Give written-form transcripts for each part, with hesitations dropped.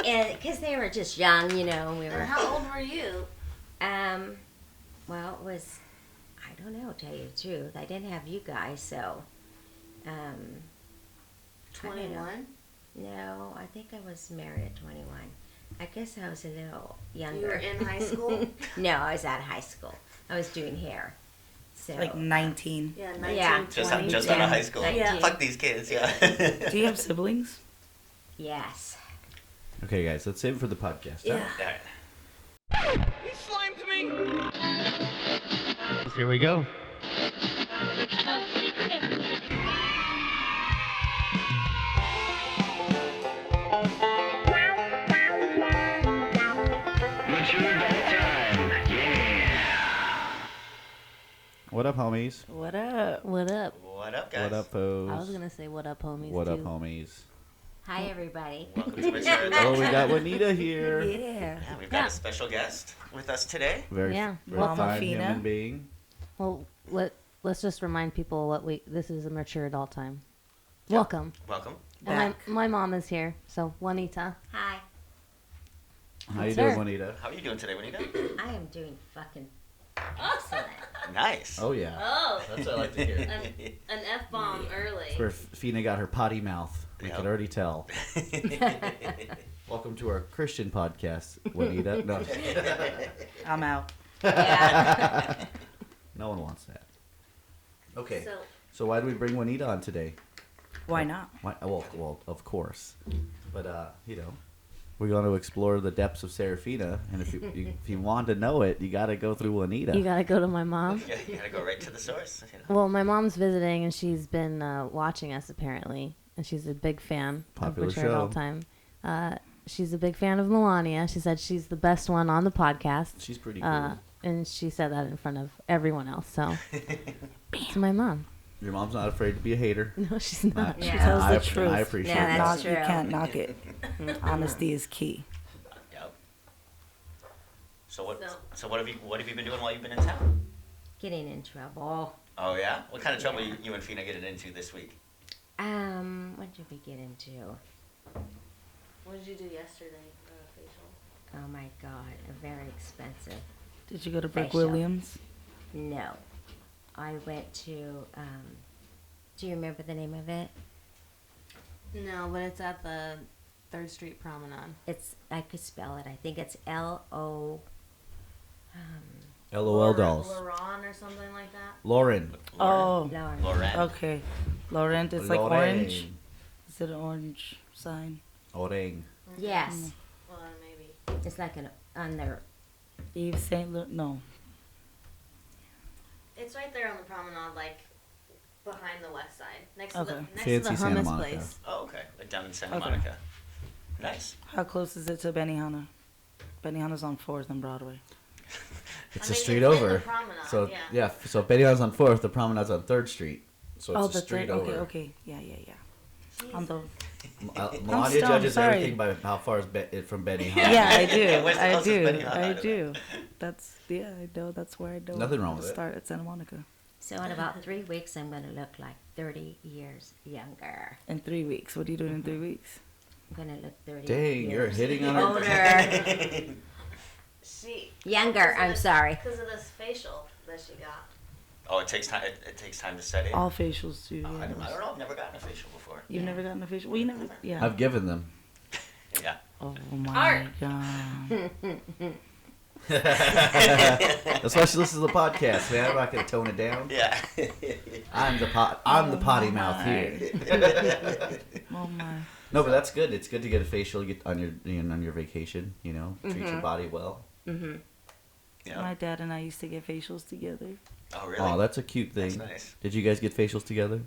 And because they were just young, we were. And how old were you? Well, it was, I don't know, to tell you the truth. I didn't have you guys, so. 21? No, I think I was married at 21. I guess I was a little younger. You were in high school? No, I was out of high school. I was doing hair. So. Like 19. Yeah, 19, Yeah. 20. Just out of high school. Yeah. Fuck these kids, yeah. Do you have siblings? Yes. Okay, guys, let's save it for the podcast. Yeah. He slimed me! Here we go. What up, homies? What up? What up? What up, guys? What up, foes? I was going to say what up, homies, What too. up, homies? Hi, everybody. Welcome to Mature Oh, Adult. we got Juanita here. Yeah. Yeah, we've got a special guest with us today. Very, Yeah. very Mama fine Fina. human being. Well, let's just remind people this is a mature adult time. Welcome. Welcome. And Back. my mom is here, so Juanita. Hi. How you Sir. doing, Juanita? How are you doing today, Juanita? I am doing fucking excellent. Nice. Oh, yeah. Oh, That's what I like to hear. an F-bomb early. That's where Fina got her potty mouth. We Yep. can already tell. Welcome to our Christian podcast, Juanita. No, I'm out. Yeah. no one wants that. Okay, So, so why did we bring Juanita on today? Why not? Why, well, of course. But, we're going to explore the depths of Serafina. And if you want to know it, you got to go through Juanita. you got to go to my mom. Yeah, you gotta go right to the source. You know? Well, my mom's visiting, and she's been watching us, apparently. And she's a big fan Popular of Mature Adult show. Time. She's a big fan of Melania. She said she's the best one on the podcast. She's pretty cool. And she said that in front of everyone else. So, it's my mom. Your mom's not afraid to be a hater. No, she's not. Yeah. She tells I, the truth. I appreciate Yeah, that. that's You true. can't knock it. Honesty is key. Yep. So what have you been doing while you've been in town? Getting in trouble. Oh yeah? What kind of trouble you and Fina getting into this week? What did we get into? What did you do yesterday for a facial? Oh my God, very expensive. Did you go to Brooke Facial. Williams? No. I went to, do you remember the name of it? No, but it's at the 3rd Street Promenade. I could spell it. I think it's L-O, LOL dolls. Laurent or something like that. Lauren. Oh, Lauren. Lauren. okay. Laurent, it's like Lauren. orange. Is it an orange sign? Orang. Yes. Well, maybe. It's like on their, Yves Saint Laurent? No. It's right there on the promenade, like behind the west side, next Okay. to the next Fancy to the Santa hummus Monica. place. Oh, okay. Like down in Santa Okay. Monica. Nice. How close is it to Benihana? Benihana's on 4th and Broadway. It's I a mean, street it's in the over. promenade, So yeah. so Benihana's on 4th, the promenade's on 3rd Street. So it's a the street third. over. Okay. Yeah. On the. Melania dumb, judges sorry. everything by how far is from Benihana. Yeah, I do. Where's the I closest do. Benihana I to do. I know. That's where I know. Nothing wrong with it. Start at Santa Monica. so in about 3 weeks, I'm going to look like 30 years younger. In 3 weeks. What are you doing in 3 weeks? I'm going to look 30 Dang, years you're hitting on her. older. She Younger, I'm sorry. because of this facial that she got. Oh, it takes time. It takes time to set in. All facials do. I Yes. don't know. I've never gotten a facial before. You've never gotten a facial? Well, you never. Yeah. I've given them. Yeah. Oh my god. That's why she listens to the podcast, man. I'm not gonna tone it down. Yeah. I'm the potty mouth here. Oh my. No, but that's good. It's good to get a facial get on your vacation. Treat your body well. Yeah. My dad and I used to get facials together. Oh, really? Oh, that's a cute That's thing. nice. Did you guys get facials together?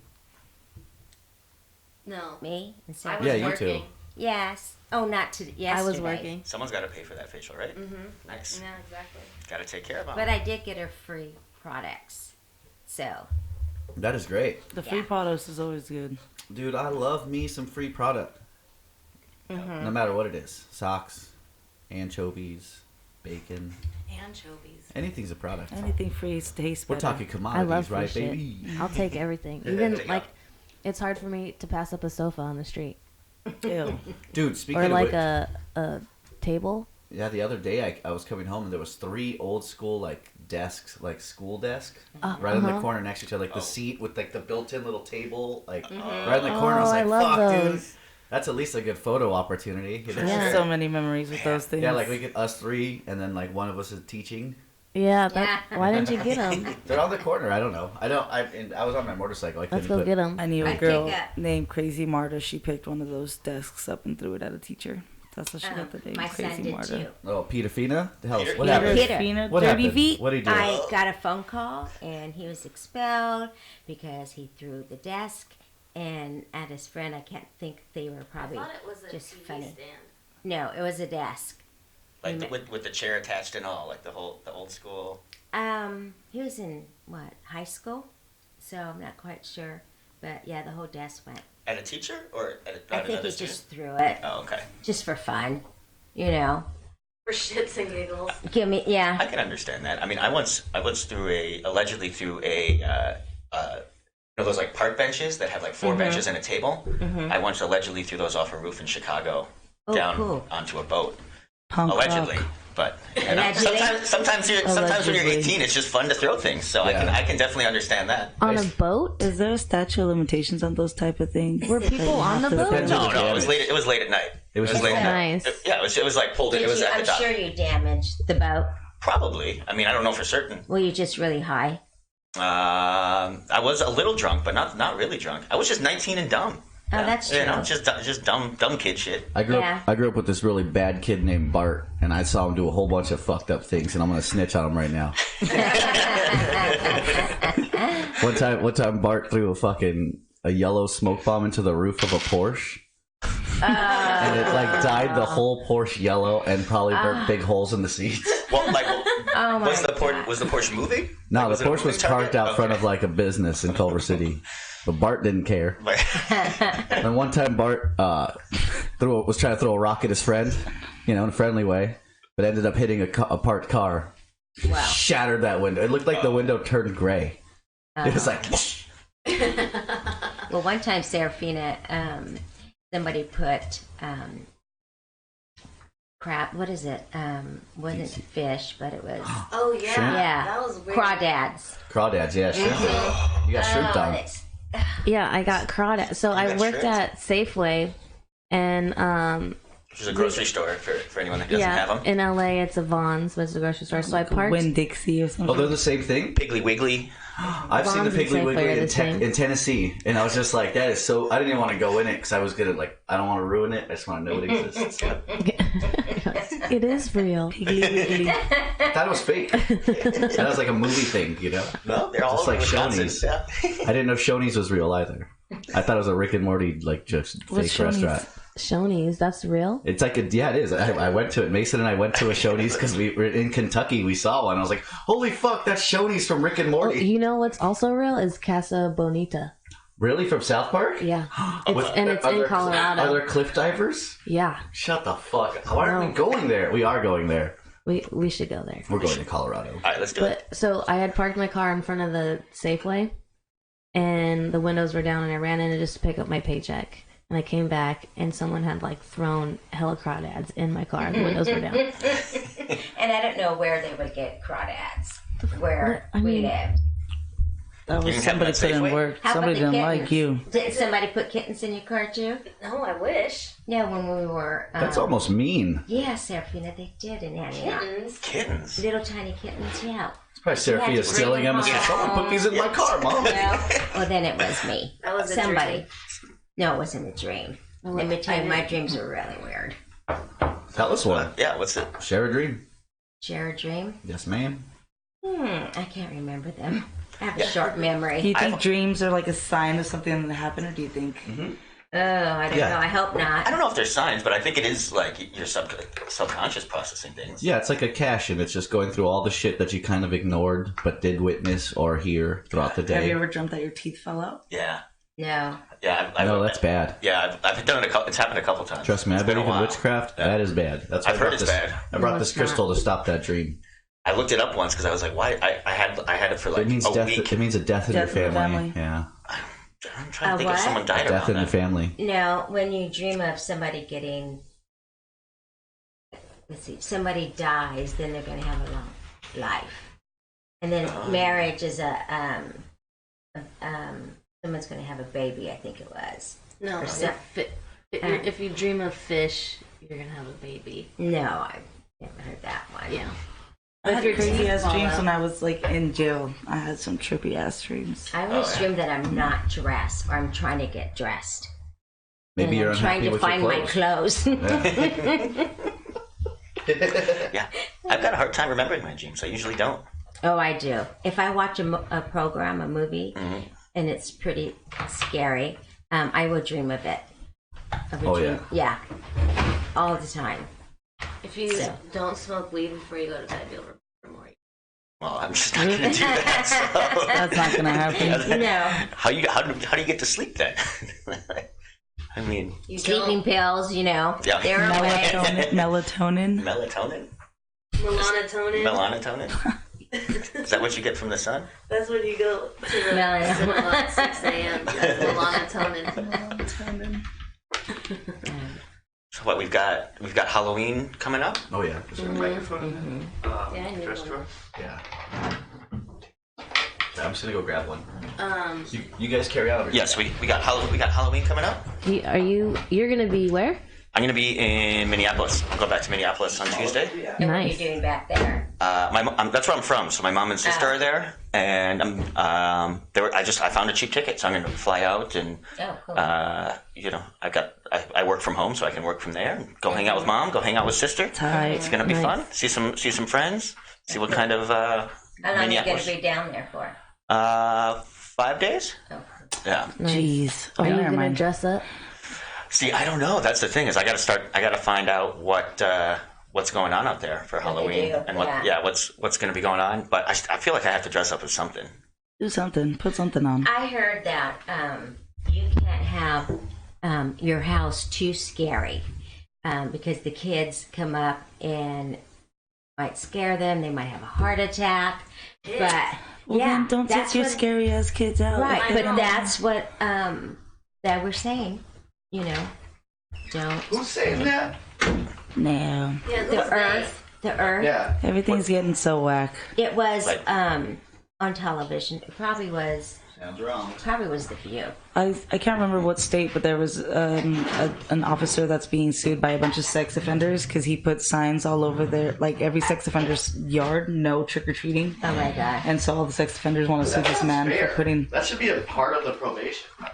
No, Me and I Sarah. was Yeah, you working. too. Yes. Oh, not to yesterday. I was working. Someone's got to pay for that facial, right? Mm-hmm. Nice. Yeah, exactly. Got to take care of them. But I did get her free products. So, That is great, The free Yeah. products is always good. dude. I love me some free product. No matter what it is, socks, anchovies, bacon, Anchovies. anything's a product. Anything free tastes better. We're talking I commodities, love free right, shit. baby? I'll take everything. Yeah, Even take like, out. it's hard for me to pass up a sofa on the street Ew. Dude, speaking or of like which, a a table. Yeah, the other day I was coming home and there was 3 old school like desks, like school desk, right in the corner next to each other, like the seat with like the built-in little table, like right in the corner. I was like, I love fuck, dude. those. That's at least a good photo opportunity. You know? Yeah. So many memories with those things. Yeah, like we get us 3, and then like one of us is teaching. Yeah, Yeah. why didn't you get them? They're on the corner. I don't know. I was on my motorcycle. I couldn't Let's go put, get them. I knew a I'd girl take it. named Crazy Marta. She picked one of those desks up and threw it at a teacher. That's how she got the name My Crazy son did Marta. too. Oh, Peter Fina? The hell? Peter? What Peter. happened? Peter. Fina, What dirty happened? feet. What did he do? I got a phone call and he was expelled because he threw the desk and at his friend. I can't think they were probably just funny. No, it was a desk. Like with the chair attached and all, like the old school. He was in what, high school? So I'm not quite sure, but yeah, the whole desk went. At a teacher or at I think another he student? just threw it, Oh, okay. just for fun, you know. For shits and giggles. Give me, yeah. I can understand that. I mean, I once allegedly threw a you know those like park benches that have like 4 benches and a table. I once allegedly threw those off a roof in Chicago Oh, down cool. onto a boat. Punk Allegedly. rock. But you know, Allegedly? sometimes when you're Allegedly. 18, it's just fun to throw things. So Yeah. I can definitely understand that. On a boat? Is there a statute of limitations on those type of things? Were people That you on have the to boat? throw? Depends on No, the it was damage. late. It was late at night. It was late at night. nice. Yeah, it was like pulled. It was at I'm the dock. sure you damaged the boat. Probably. I mean, I don't know for certain. Were you just really high? I was a little drunk, but not really drunk. I was just 19 and dumb. Oh, that's You know, true. just dumb kid shit. I grew Yeah. up. I grew up with this really bad kid named Bart, and I saw him do a whole bunch of fucked up things, and I'm gonna snitch on him right now. One time, Bart threw a yellow smoke bomb into the roof of a Porsche, and it like dyed the whole Porsche yellow, and probably burnt big holes in the seats. Well, like, Oh my was the God. Porsche moving? No, Like, the it a Porsche was moving target? parked out front Okay. of like a business in Culver City, but Bart didn't care. And one time Bart was trying to throw a rock at his friend, you know, in a friendly way, but ended up hitting a parked car. Wow. Shattered that window. It looked like the window turned gray. It was like, Well, one time, Serafina, somebody put crab. What is it? Wasn't fish, but it was Oh, yeah. Shrimp? yeah, That was weird. crawdads. crawdads, yeah, shrimp. You got shrimp Oh, on. it's- Yeah, I got crawdad. So I got worked shrimp? at Safeway, and Which is a grocery store for anyone that doesn't have yeah, them. in LA it's a Vons, which is a grocery store. So I parked. Winn Dixie or Oh, something. they're the same thing? Piggly Wiggly. I've seen the Vons and Piggly Safeway Wiggly are the same. in Tennessee, and I was just like, that is so. I didn't even want to go in it because I was gonna I don't want to ruin it. I just want to know it exists. It is real. Piggly Wiggly. I thought it was fake. That was like a movie thing, you know. No, they're all Just over like Wisconsin. Shoney's. Yeah. I didn't know Shoney's was real either. I thought it was a Rick and Morty like just What's fake Shoney's? restaurant. Shoney's, that's real. It's like yeah, it is. I went to it. Mason and I went to a Shoney's because we were in Kentucky. We saw one. I was like, holy fuck, that's Shoney's from Rick and Oh, Morty. you know what's also real is Casa Bonita. Really, from South Park? Yeah, it's With- and it's are in there- Colorado. Are there cliff divers? Yeah, Shut the fuck up. Why aren't we going there? We are going there. we should go there. We're going to Colorado. All right, let's do it. But so I had parked my car in front of the Safeway, and the windows were down, and I ran in just to pick up my paycheck. And I came back, and someone had like thrown hella crawdads in my car. And the windows were down. And I don't know where they would get crawdads. Where I we mean- lived. That was didn't have somebody that put in Safeway? work. How Somebody about the didn't like kittens? you. Did somebody put kittens in your car too? No, I wish. No, when we were. That's almost mean. Yeah, Serafina, they did in Antioch. Kittens. Little tiny kittens, yeah. It's probably Serafina to stealing bring them. them Someone home. put these in my car, Mom. Well, then it was me. That was a somebody. dream. No, it wasn't a dream. Let me tell you, my dreams are really weird. Tell us one. Yeah, what's it? Share a dream. Share a dream? Yes, ma'am. I can't remember them. I have a short memory. Do you think dreams are like a sign of something that happened, or do you think? Oh, I don't Yeah. know. I hope not. I don't know if there's signs, but I think it is like your subconscious processing things. Yeah, it's like a cache, and it's just going through all the shit that you kind of ignored but did witness or hear throughout the Have you day. ever dreamt that your teeth fell out? Yeah. No. Yeah. No, that's bad. Yeah, I've done it. It's happened a couple times. Trust me, I It's been believe a in while. witchcraft. Yeah. That is bad. That's why I've I heard brought it's this. bad. I brought No, this it's not. crystal to stop that dream. I looked it up once because I was like, why? I had it for like It means a death. week. It means a death in your Death in the family. family. Yeah, I'm trying to A think if what? someone died death in around the that. family. No, when you dream of somebody getting let's see, somebody dies, then they're going to have a long life. And then marriage is someone's going to have a baby, I think it was. No, Or some- if you dream of fish, you're gonna have a baby. No, I never heard that one. Yeah. I had your crazy teeth ass fall dreams out. when I was like in jail. I had some trippy ass dreams. I always dream that I'm not dressed or I'm trying to get dressed. Maybe And you're I'm trying unhappy to with your find my clothes. clothes. Yeah, I've got a hard time remembering my dreams. I usually don't. Oh, I do. If I watch a program, a movie, and it's pretty scary, I will dream of it. Of a Oh, dream. Yeah. All the time. If you don't smoke weed before you go to bed, you'll remember more. Well, I'm just not going to do that. So. That's not gonna happen. No. How do you get to sleep then? I mean, You Sleeping pills, Yeah. they're away. Melatonin. melatonin, melatonin. melatonin. Is that what you get from the sun? That's when you go to the Melatonin. cinema at 6 a.m. That's melatonin. Melatonin. So what we've got Halloween coming up. Oh yeah. Yeah, I need one. Yeah. I'm just gonna go grab one. Um, You guys carry out. Yes, we got Halloween coming up. you're gonna be where? I'm gonna be in Minneapolis. I'll go back to Minneapolis on Tuesday. And what are you Nice. doing back there? That's where I'm from. So my mom and sister are there, and I found a cheap ticket, so I'm gonna fly out and Oh, cool. I work from home, so I can work from there. Go hang out with mom. Go hang out with sister. Tight. It's gonna be Nice. fun. See some friends. See what kind of How long are you going Minneapolis. to be down there for? 5 days. Oh. Yeah. Jeez. Are you Never gonna mind. dress up? See, I don't know. That's the thing is I got to find out what's going on out there for Halloween do, and yeah. what's going to be going on. But I feel like I have to dress up as something. Do something. Put something on. I heard that you can't have your house too scary because the kids come up and might scare them. They might have a heart attack. But Well, then don't that's take your what- scary ass kids out. Right, I but know. that's what that we're saying. Don't Who's saying that? No. Yeah, the earth. Yeah. Everything's getting so whack. It was Like- on television. It probably was The View. I can't remember what state, but there was an officer that's being sued by a bunch of sex offenders because he put signs all over their, like, every sex offender's yard, no trick-or-treating. Oh my god. And so all the sex offenders want to sue this man for putting... That should be a part of the probation. I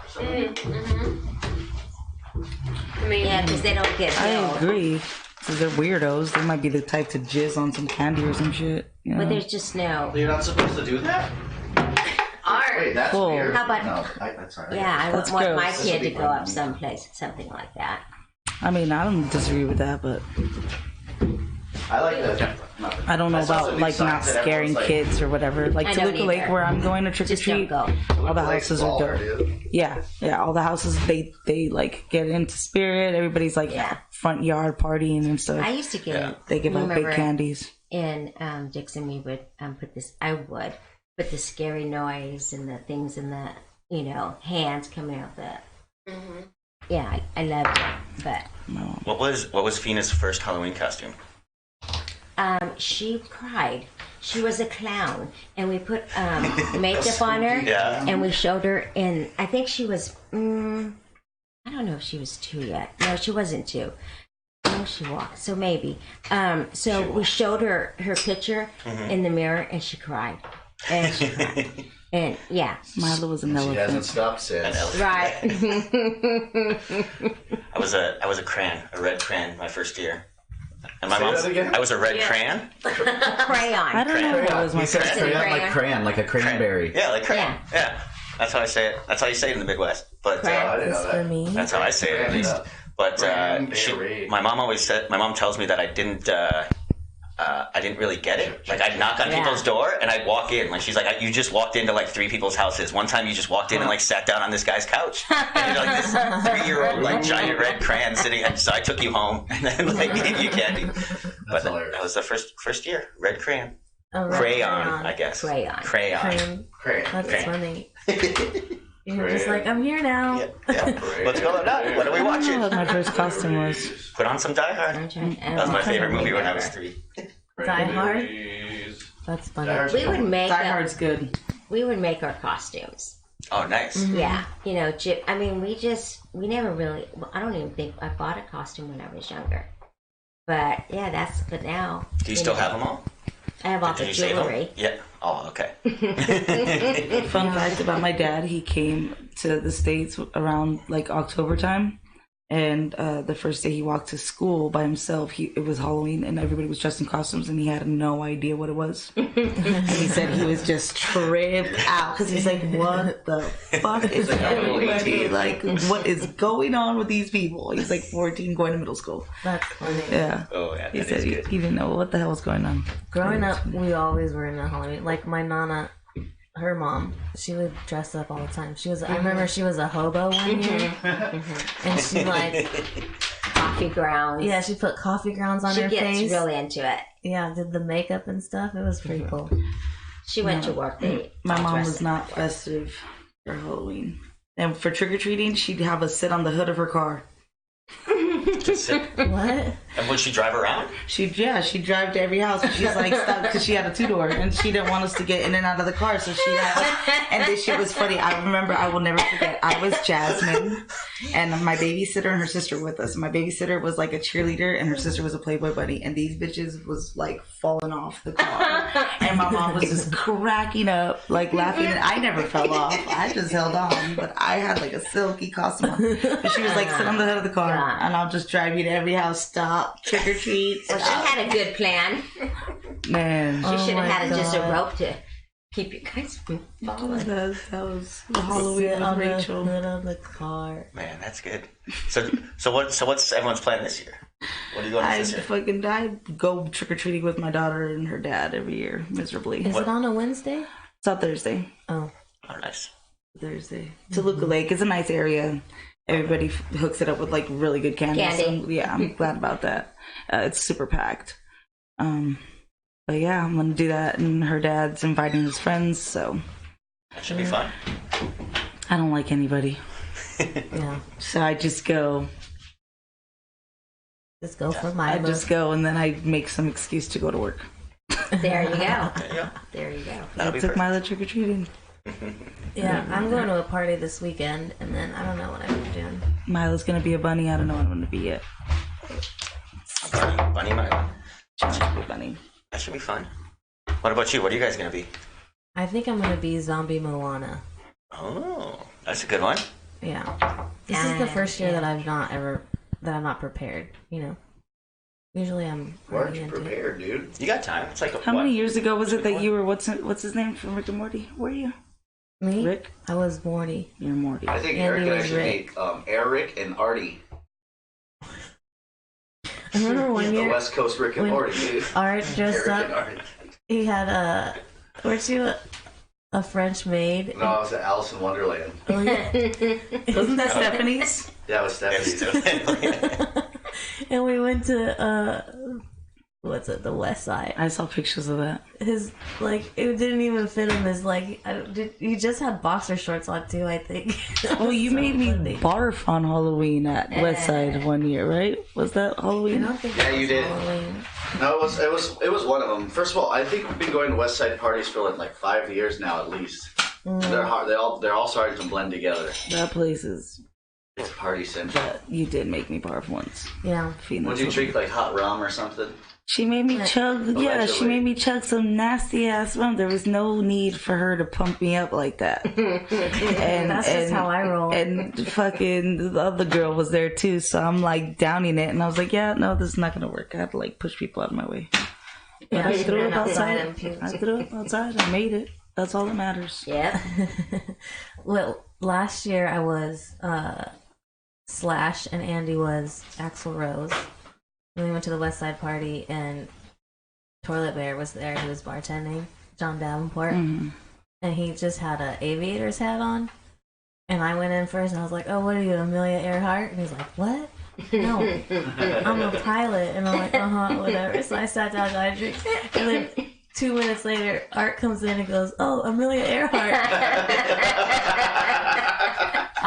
mean, Yeah, because they don't get I billed. agree. Because they're weirdos. They might be the type to jizz on some candy or some shit. You know? But there's just no. You're not supposed to do that? Wait, that's Cool. weird. How about- No, that's all right. Yeah, I That's wouldn't want my gross. kid to go up someplace, something like that. I mean, I don't disagree with that, but I like that. I don't know I saw about, some like, signs not that scaring everyone's like, kids or whatever. Like, I don't Toluca Lake, either. where I'm going to trick or Just don't treat, go. all the houses are baller, dope. dude. Yeah, all the houses, they like get into spirit. Everybody's like Yeah. front yard partying and stuff. I used to get. They give out big remember candies. in Dixon, we would put the scary noise and the things in the hands coming out the. Yeah, I loved it, but What was Fina's first Halloween costume? she cried. She was a clown, and we put makeup on her, Yeah. and we showed her. And I think she was. I don't know if she was 2 yet. No, she wasn't 2. No, she walked. So maybe. So we showed her picture in the mirror, and she cried. And she cried. And yeah, Milo was an She elephant. hasn't stopped since. right. I was a crayon, a red crayon, my first year. And my Say mom's. that again? I was a red crayon. Crayon. I don't know if that was my You said first. crayon like crayon, like a cranberry. Yeah, like crayon. Yeah. Yeah. That's how I say it. That's how you say it in the Midwest. But Crayon. I didn't know for that. me. that's how I say it at least. But Cranberry. my mom tells me that I didn't really get it. Like I'd knock on Yeah. people's door and I'd walk in. Like she's like, you just walked into like 3 people's houses. One time you just walked in and like sat down on this guy's couch. And you're like this 3-year-old like giant red crayon sitting. So I took you home and then like gave you candy. But hilarious. that was the first year. Red crayon. a red Crayon, I guess. Crayon. Crayon. Crayon. Crayon. That's Crayon. funny. You're just like, I'm here now. Yeah. What's going on? What are we I watching? don't know what my first costume was. Put on some Die Hard. That was my favorite movie when I was 3. Die Hard? That's funny. Die Hard's good. We would make our costumes. Oh, nice. Mm-hmm. Yeah, you know, we never really. Well, I don't even think I bought a costume when I was younger. But yeah, but now. Do you still have them all? I have all the jewelry. Yeah. Oh, okay. Fun fact about my dad: he came to the States around like October time, and the first day he walked to school by himself. It was Halloween, and everybody was dressed in costumes, and he had no idea what it was. And he said he was just tripped out because he's like, "What the fuck is everybody like? What is going on with these people?" He's like 14, going to middle school. That's funny. Yeah. Oh, yeah. He said he didn't know what the hell was going on. Growing up, we always were in a Halloween. Like my nana, her mom, she would dress up all the time. I remember she was a hobo one year, and she like coffee grounds. Yeah, she put coffee grounds on her face. She gets really into it. Yeah, did the makeup and stuff. It was pretty cool. She went to work. My mom was not festive for Halloween, and for trick or treating, she'd have us sit on the hood of her car. Just sit. What? And would she drive around? She'd drive to every house. She's like stuck because she had a 2-door and she didn't want us to get in and out of the car. So she had, and this shit was funny. I remember, I will never forget. I was Jasmine and my babysitter and her sister with us. My babysitter was like a cheerleader and her sister was a Playboy bunny. And these bitches was like falling off the car. And my mom was just cracking up, like laughing. And I never fell off. I just held on. But I had like a silky costume on. But she was like, sit on the hood of the car and I'll just drive you to every house. Stop. Trick or treat. Well, she had a good plan. Man. She should have had just a rope to keep you guys from falling. That was Halloween with Rachel. Sit on the car. Man, that's good. So what's everyone's plan this year? What are you going to this year? I go trick or treating with my daughter and her dad every year, miserably. Is it on a Wednesday? It's on Thursday. Oh, nice. Thursday. Toluca Lake is a nice area. Everybody hooks it up with like really good candy. So, yeah, I'm glad about that. It's super packed. But yeah, I'm gonna do that, and her dad's inviting his friends, so that should be fun. I don't like anybody. Yeah. So I just go. Just go for my. I just go, and then I make some excuse to go to work. There you go. There you go. There you go. I took Mila trick or treating. Yeah, I'm going to a party this weekend, and then I don't know what I'm doing. Mila's gonna be a bunny. I don't know what I'm gonna be yet. Bunny Mila. She's gonna be a bunny. That should be fun. What about you? What are you guys gonna be? I think I'm gonna be Zombie Moana. Oh, that's a good one. Yeah. This is the first year that I'm not prepared. You know. Usually I'm. Why aren't you prepared, dude? You got time. It's like How many years ago was it that you were? What's his name from Rick and Morty? Were you? Me? Rick? I was Morty. You're Morty. I think Andy Eric could was actually Rick. be Eric and Artie. I remember one The year West Coast Rick and when Morty, dude. Art dressed Eric and up. Artie. He had weren't you a French maid? No, I was at Alice in Wonderland. Oh, yeah. Wasn't that Stephanie's? Yeah, it was Stephanie. And we went to the West Side. I saw pictures of that. His it didn't even fit him. He just had boxer shorts on too, I think. Oh, you made me barf on Halloween at West Side one year, right? Was that Halloween? I don't think Yeah, you did. Halloween. No, it was one of them. First of all, I think we've been going to West Side parties for like 5 years now at least. They're hard. They're all starting to blend together. That place is. It's party central. You did make me barf once. Yeah. Would you drink like hot rum or something? She made me chug. Yeah, she Allegedly. made me chug some nasty ass rum. There was no need for her to pump me up like that. And That's just how I roll. And fucking the other girl was there too, so I'm like downing it, and I was like, yeah, no, this is not gonna work. I had to like push people out of my way. But I threw up outside. I made it. That's all that matters. Yep. Well, last year I was Slash and Andy was Axl Rose. And we went to the West Side party and Toilet Bear was there. He was bartending, John Davenport. Mm-hmm. And he just had an aviator's hat on. And I went in first and I was like, oh, what are you, Amelia Earhart? And he's like, what? No, I'm a pilot. And I'm like, whatever. So I sat down and got a drink. And then 2 minutes later, Art comes in and goes, oh, Amelia Earhart.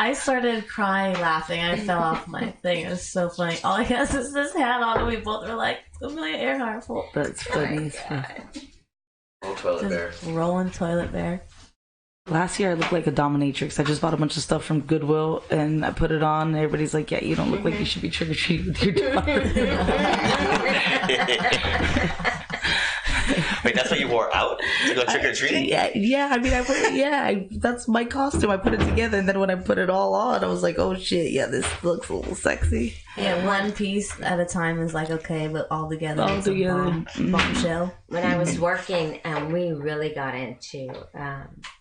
I started crying, laughing. I fell off my thing. It was so funny. All I has is this hat on, and we both were like, Amelia Earhart. That's funny. Little toilet bear. Rolling toilet bear. Last year I looked like a dominatrix. I just bought a bunch of stuff from Goodwill and I put it on and everybody's like, yeah, you don't look like you should be trick-or-treating with your daughter. Wait, that's what you wore out to go trick-or-treating? Yeah. I mean, that's my costume. I put it together and then when I put it all on, I was like, oh shit, yeah, this looks a little sexy. Yeah, one piece at a time is like, okay, but all together. All together. Bombshell. When I was working, we really got into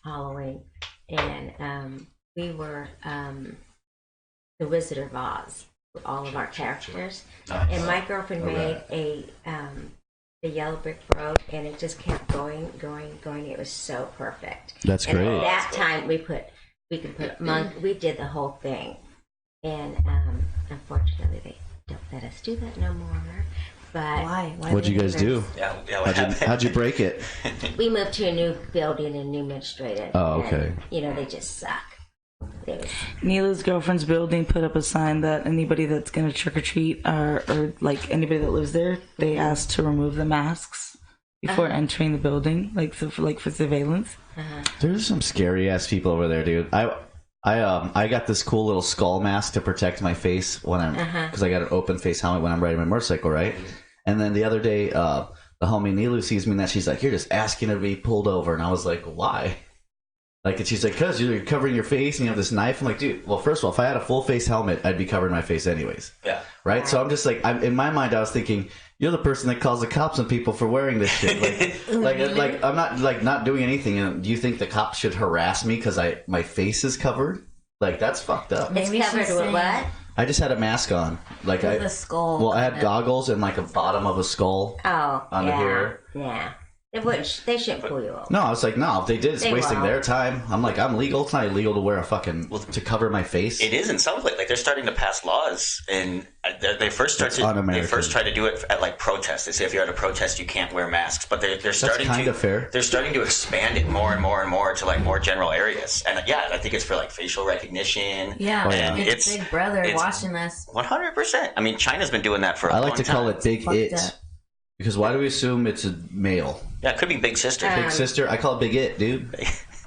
Halloween, and we were the Wizard of Oz, all of our characters. Nice. And my girlfriend made the yellow brick road, and it just kept going. It was so perfect. That's And great. at that time, we could put monk. We did the whole thing, and unfortunately, they don't let us do that no more. But Why? What'd you guys do? Yeah, what happened? How'd you break it? we moved to a new building in New Administrative. Oh, okay. And, they just suck. Neela's girlfriend's building put up a sign that anybody that's gonna trick or treat or like anybody that lives there, they asked to remove the masks before entering the building, like for surveillance. There's some scary ass people over there, dude. I got this cool little skull mask to protect my face when I'm because I got an open face helmet when I'm riding my motorcycle, right? And then the other day, the homie Nilu sees me and that she's like, "You're just asking to be pulled over," and I was like, "Why?" Like, and she's like, "Cause you're covering your face and you have this knife." I'm like, "Dude, well, first of all, if I had a full face helmet, I'd be covering my face anyways." Yeah. Right. So I'm just like, in my mind, I was thinking, you're the person that calls the cops on people for wearing this shit. Like I'm not doing anything. And do you think the cops should harass me because my face is covered? Like, that's fucked up. It's covered with what? I just had a mask on, like With a skull. Well, I had goggles and like a bottom of a skull. Oh, on the hair. Yeah. They shouldn't pull you over. No, I was like, no, if they did, it's They wasting won't. their time. I'm like, I'm legal. It's not illegal to wear a fucking to cover my face. It is in some places. Like they're starting to pass laws, and they first tried to do it at like protests. They say if you're at a protest, you can't wear masks. But they're starting kind to of fair. They're starting to expand it more and more and more to like more general areas. And yeah, I think it's for like facial recognition. Yeah, and it's Big Brother watching us. 100%. I mean, China's been doing that for a long time. I like to call it Big Fucked It. up. Because why do we assume it's a male? Yeah, it could be Big Sister. Big Sister? I call it Big It, dude.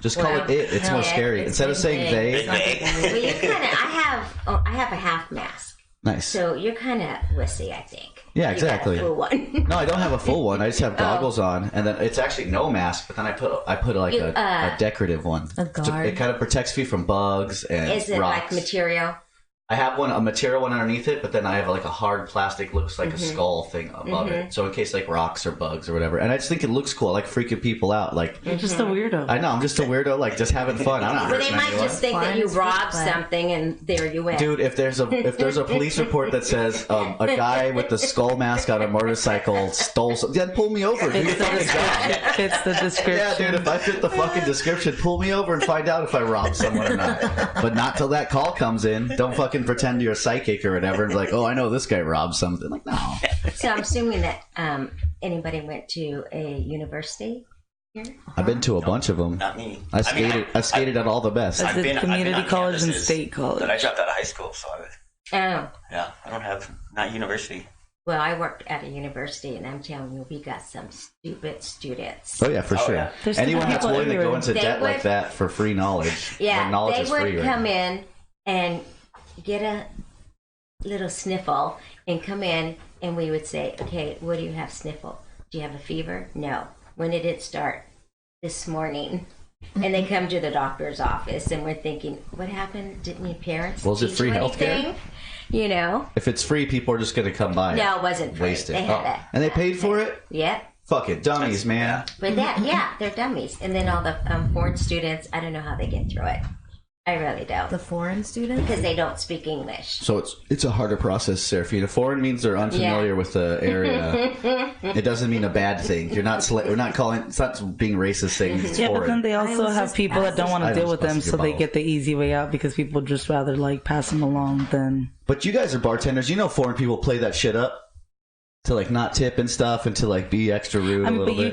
Just call Well, it It. It's no, more scary. it's Instead of Big saying Big they. Well, you kind of. I have a half mask, Nice. so you're kind of wussy, I think. Yeah, You got a exactly. full one. No, I don't have a full one. I just have goggles on, and then it's actually no mask. But then I put like a decorative one. A guard. It kind of protects me from bugs and Is it rocks. like material? I have a material one underneath it, but then I have like a hard plastic, looks like a skull thing above it. So in case like rocks or bugs or whatever. And I just think it looks cool. I like freaking people out. Like, You're just a weirdo. I know, I'm just a weirdo, like just having fun. I'm not Well, they hurting might anyone. just think that you Fun, robbed but- something and there you went. Dude, if there's a police report that says a guy with the skull mask on a motorcycle stole something, then pull me over. Do your fucking job. Fits the description. Yeah, dude, if I fit the fucking description, pull me over and find out if I robbed someone or not. But not till that call comes in. Don't fucking pretend you're a psychic or whatever and be like, oh, I know this guy robbed something. Like, no. So I'm assuming that anybody went to a university here? I've been to a bunch of them. Not me. I skated at all the best. I did community on college and campuses state college. That I dropped out of high school, so Oh. yeah, I don't have not university. Well, I worked at a university, and I'm telling you, we got some stupid students. Oh yeah, for sure. yeah. There's Anyone different that's people willing to go everywhere. into They debt would- like that for free knowledge. Yeah, when knowledge they is would free, right? come in and get a little sniffle and come in, and we would say, okay, what do you have sniffle? Do you have a fever? No. When did it start? This morning. And they come to the doctor's office, and we're thinking, what happened? Didn't your parents Well, is it teach free you healthcare? anything? You know? If it's free, people are just going to come by. No, it wasn't free. Waste it. They had Oh. a- And they paid for it? Yep. Fuck it. Dummies, man. But that, yeah, they're dummies. And then all the foreign students, I don't know how they get through it. I really don't. The foreign students? Because they don't speak English. So it's a harder process, Serafina. Foreign means they're unfamiliar Yeah. with the area. It doesn't mean a bad thing. You're not. We're not calling. It's not being racist saying it's Yeah, but then foreign. they also was have just people that don't want I to was deal with them, busting so your they balls. get the easy way out because people just rather like pass them along than. But you guys are bartenders. You know foreign people play that shit up. to like not tip and stuff and to like be extra rude. I mean, a little but bit.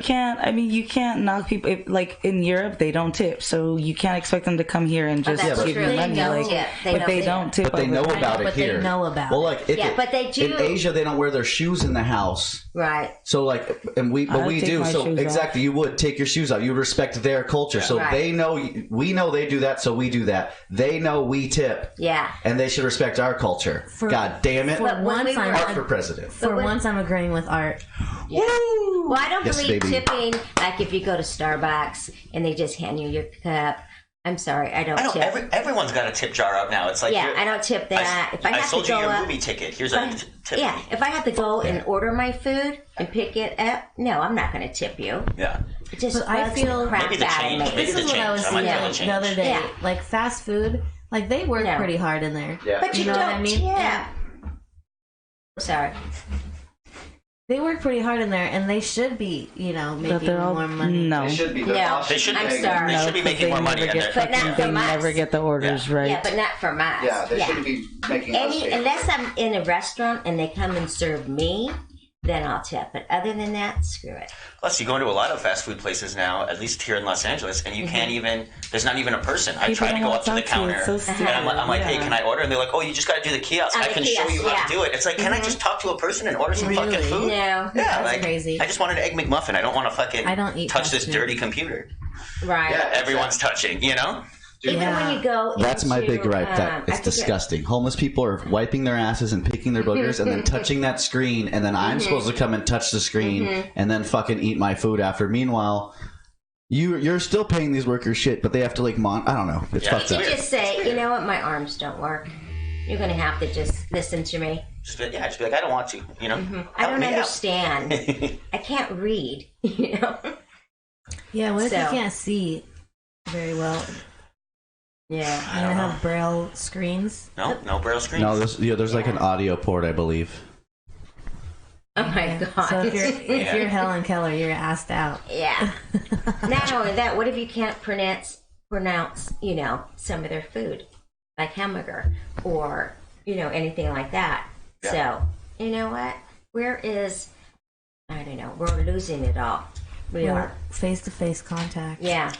you can't knock people. If, like in Europe, they don't tip, so you can't expect them to come here and just that's give true. you They money. don't Like, tip. but they don't tip. But they know about it but here. they know about well, it. like Yeah, but they do. in Asia. They don't wear their shoes in the house. Right. So like, and we I we take do. my So shoes exactly, you would take your shoes out. You would respect their culture. So Right. they know we know they do that. So we do that. They know we tip. Yeah. And they should respect our culture. God damn it! For But when once, we were- Art for president. for once, I'm agreeing with Art. Yeah. Well, I don't Yes, believe baby. tipping. Like if you go to Starbucks and they just hand you your cup. I'm sorry, I don't I know tip. everyone's got a tip jar up now. It's like Yeah, I don't tip that. If I have sold to you go your up, movie ticket. Here's if a I- tip. yeah, if I have to go and order my food and pick it up, no, I'm not going to tip you. Yeah. It just But I bugs feel- the crap Maybe the out change- of me. maybe This the is what I was change. I might seeing feel a the other change. day. Yeah. Like fast food, like they work No. pretty hard in there. Yeah. But you, know don't what I mean? tip. Sorry. They work pretty hard in there, and they should be, making they're all more money. no. They should be. No. They should. I'm They sorry. should be No, 'cause making they more money. never And get- But not They from us. never get the orders Yeah. right. Yeah, but not from us. Yeah, they shouldn't be making us pay. Unless I'm in a restaurant and they come and serve me, then I'll tip. But other than that, screw it. Plus, you go into a lot of fast food places now, at least here in Los Angeles, and you can't even. There's not even a person. I People try to don't go wanna up to the talk to you. counter, It's so and I'm like, "Hey, stupid. can I order?" And they're like, "Oh, you just got to do the kiosk. On I the can show kiosk, you how yeah. to do it." It's like, can I just talk to a person and order some fucking food? No. Yeah, That's like, crazy. I just wanted an egg McMuffin. I don't want to fucking I don't eat touch fast this food. dirty computer. Right. Yeah, everyone's touching. Even when you go That's my into, big gripe. That I it's forget- disgusting. Homeless people are wiping their asses and picking their boogers and then touching that screen, and then I'm supposed to come and touch the screen and then fucking eat my food after. Meanwhile, you're still paying these workers shit, but they have to like I don't know. It's Yeah, fucked it's up. weird. Just say, you know what, my arms don't work. You're going to have to just listen to me. Just be like, I don't want to. I Help don't me out. understand. I can't read. Yeah, what if you So- can't see very well? Yeah. I don't have braille screens. No braille screens. No, there's like an audio port, I believe. Oh my god. So if you're Helen Keller, you're asked out. Yeah. Not only that, what if you can't pronounce, some of their food, like hamburger or, anything like that. Yeah. So, you know what? I don't know, we're losing it all. We are. Face-to-face contact. Yeah.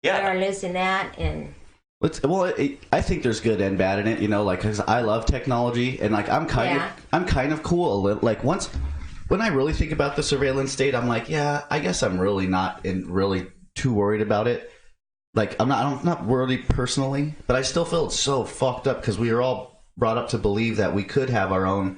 Yeah. We are losing that and I think there's good and bad in it, because I love technology and like I'm kind of cool a little. Like when I really think about the surveillance state, I'm like, yeah, I guess I'm really not really too worried about it. Like I'm not worried personally, but I still feel it's so fucked up because we are all brought up to believe that we could have our own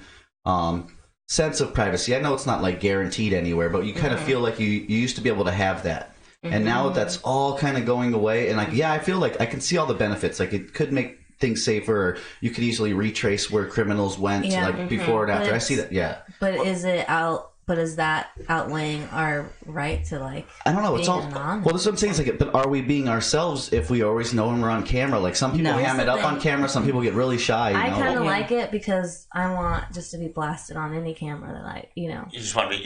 sense of privacy. I know it's not like guaranteed anywhere, but you kind of feel like you used to be able to have that. And now that's all kind of going away. And like, yeah, I feel like I can see all the benefits. Like it could make things safer. Or you could easily retrace where criminals went before and after. I see that. Yeah. But is that outweighing our right to I don't know. It's all being anonymous? well. That's what I'm saying. It's like, but are we being ourselves if we always know when we're on camera? Like some people No. ham it up on camera. Some people get really shy. I kind of Yeah. like it because I want just to be blasted on any camera that You just want to be.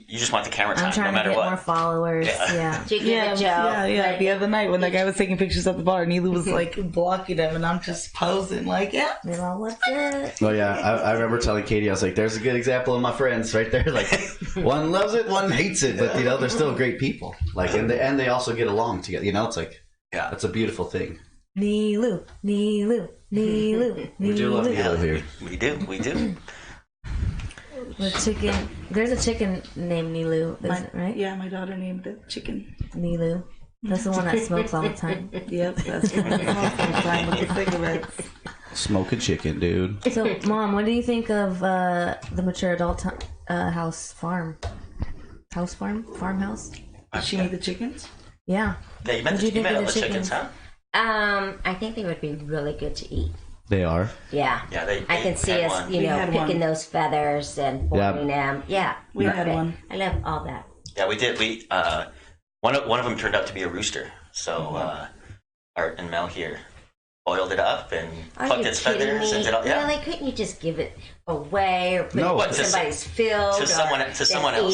You just want the camera time, I'm no trying to matter get what. more followers. Yeah. to give a joke. Yeah. Like, The other night when that guy was taking pictures at the bar, Neelu was like blocking them, and I'm just posing like, yeah. What's it? Oh yeah, I remember telling Katie, I was like, "There's a good example of my friends right there. Like, one loves it, one hates it, but they're still great people. Like, and they also get along together. It's like, Yeah. that's a beautiful thing. Neelu. We do love Neelu here. We do. The chicken. There's a chicken named Neelu, isn't it, right? Yeah, my daughter named it chicken. Neelu. That's the one that smokes all the time. Yep, that's the one that time with the cigarettes. Smoking chicken, dude. So, Mom, what do you think of the mature adult farmhouse? She made the chickens? Yeah. Yeah, you met What'd you the think of the chickens, huh? I think they would be really good to eat. They are. Yeah. Yeah, they I can see had us, one. We had picking one. those feathers and boiling them. Yeah. We had perfect. one. I love all that. Yeah, we did. One of them turned out to be a rooster. So Art and Mel here boiled it up and Are plucked you its kidding feathers me? and did all. Yeah. Really? Couldn't you just give it away or put No. it in somebody's field? To someone else.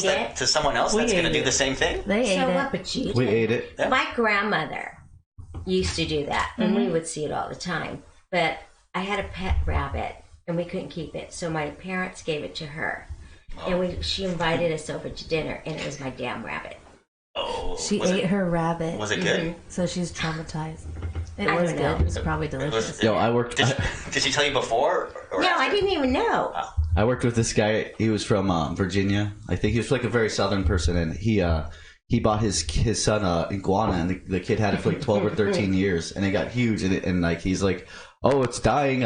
Eat it? To someone else We that's going to ate do it. the same thing. They ate So it. what would you do? We ate it. Yeah. My grandmother used to do that, and we would see it all the time. But I had a pet rabbit, and we couldn't keep it, so my parents gave it to her. and she invited us over to dinner, and it was my damn rabbit. Oh, She ate her rabbit. Was it good? So she's traumatized. It I was don't good. know. It was probably delicious. Yo, I worked. Did she tell you before? Or No, after? I didn't even know. I worked with this guy. He was from Virginia. I think he was like a very southern person, and he bought his son iguana, and the kid had it for like 12 or 13 years, and it got huge, and like he's like, oh, it's dying.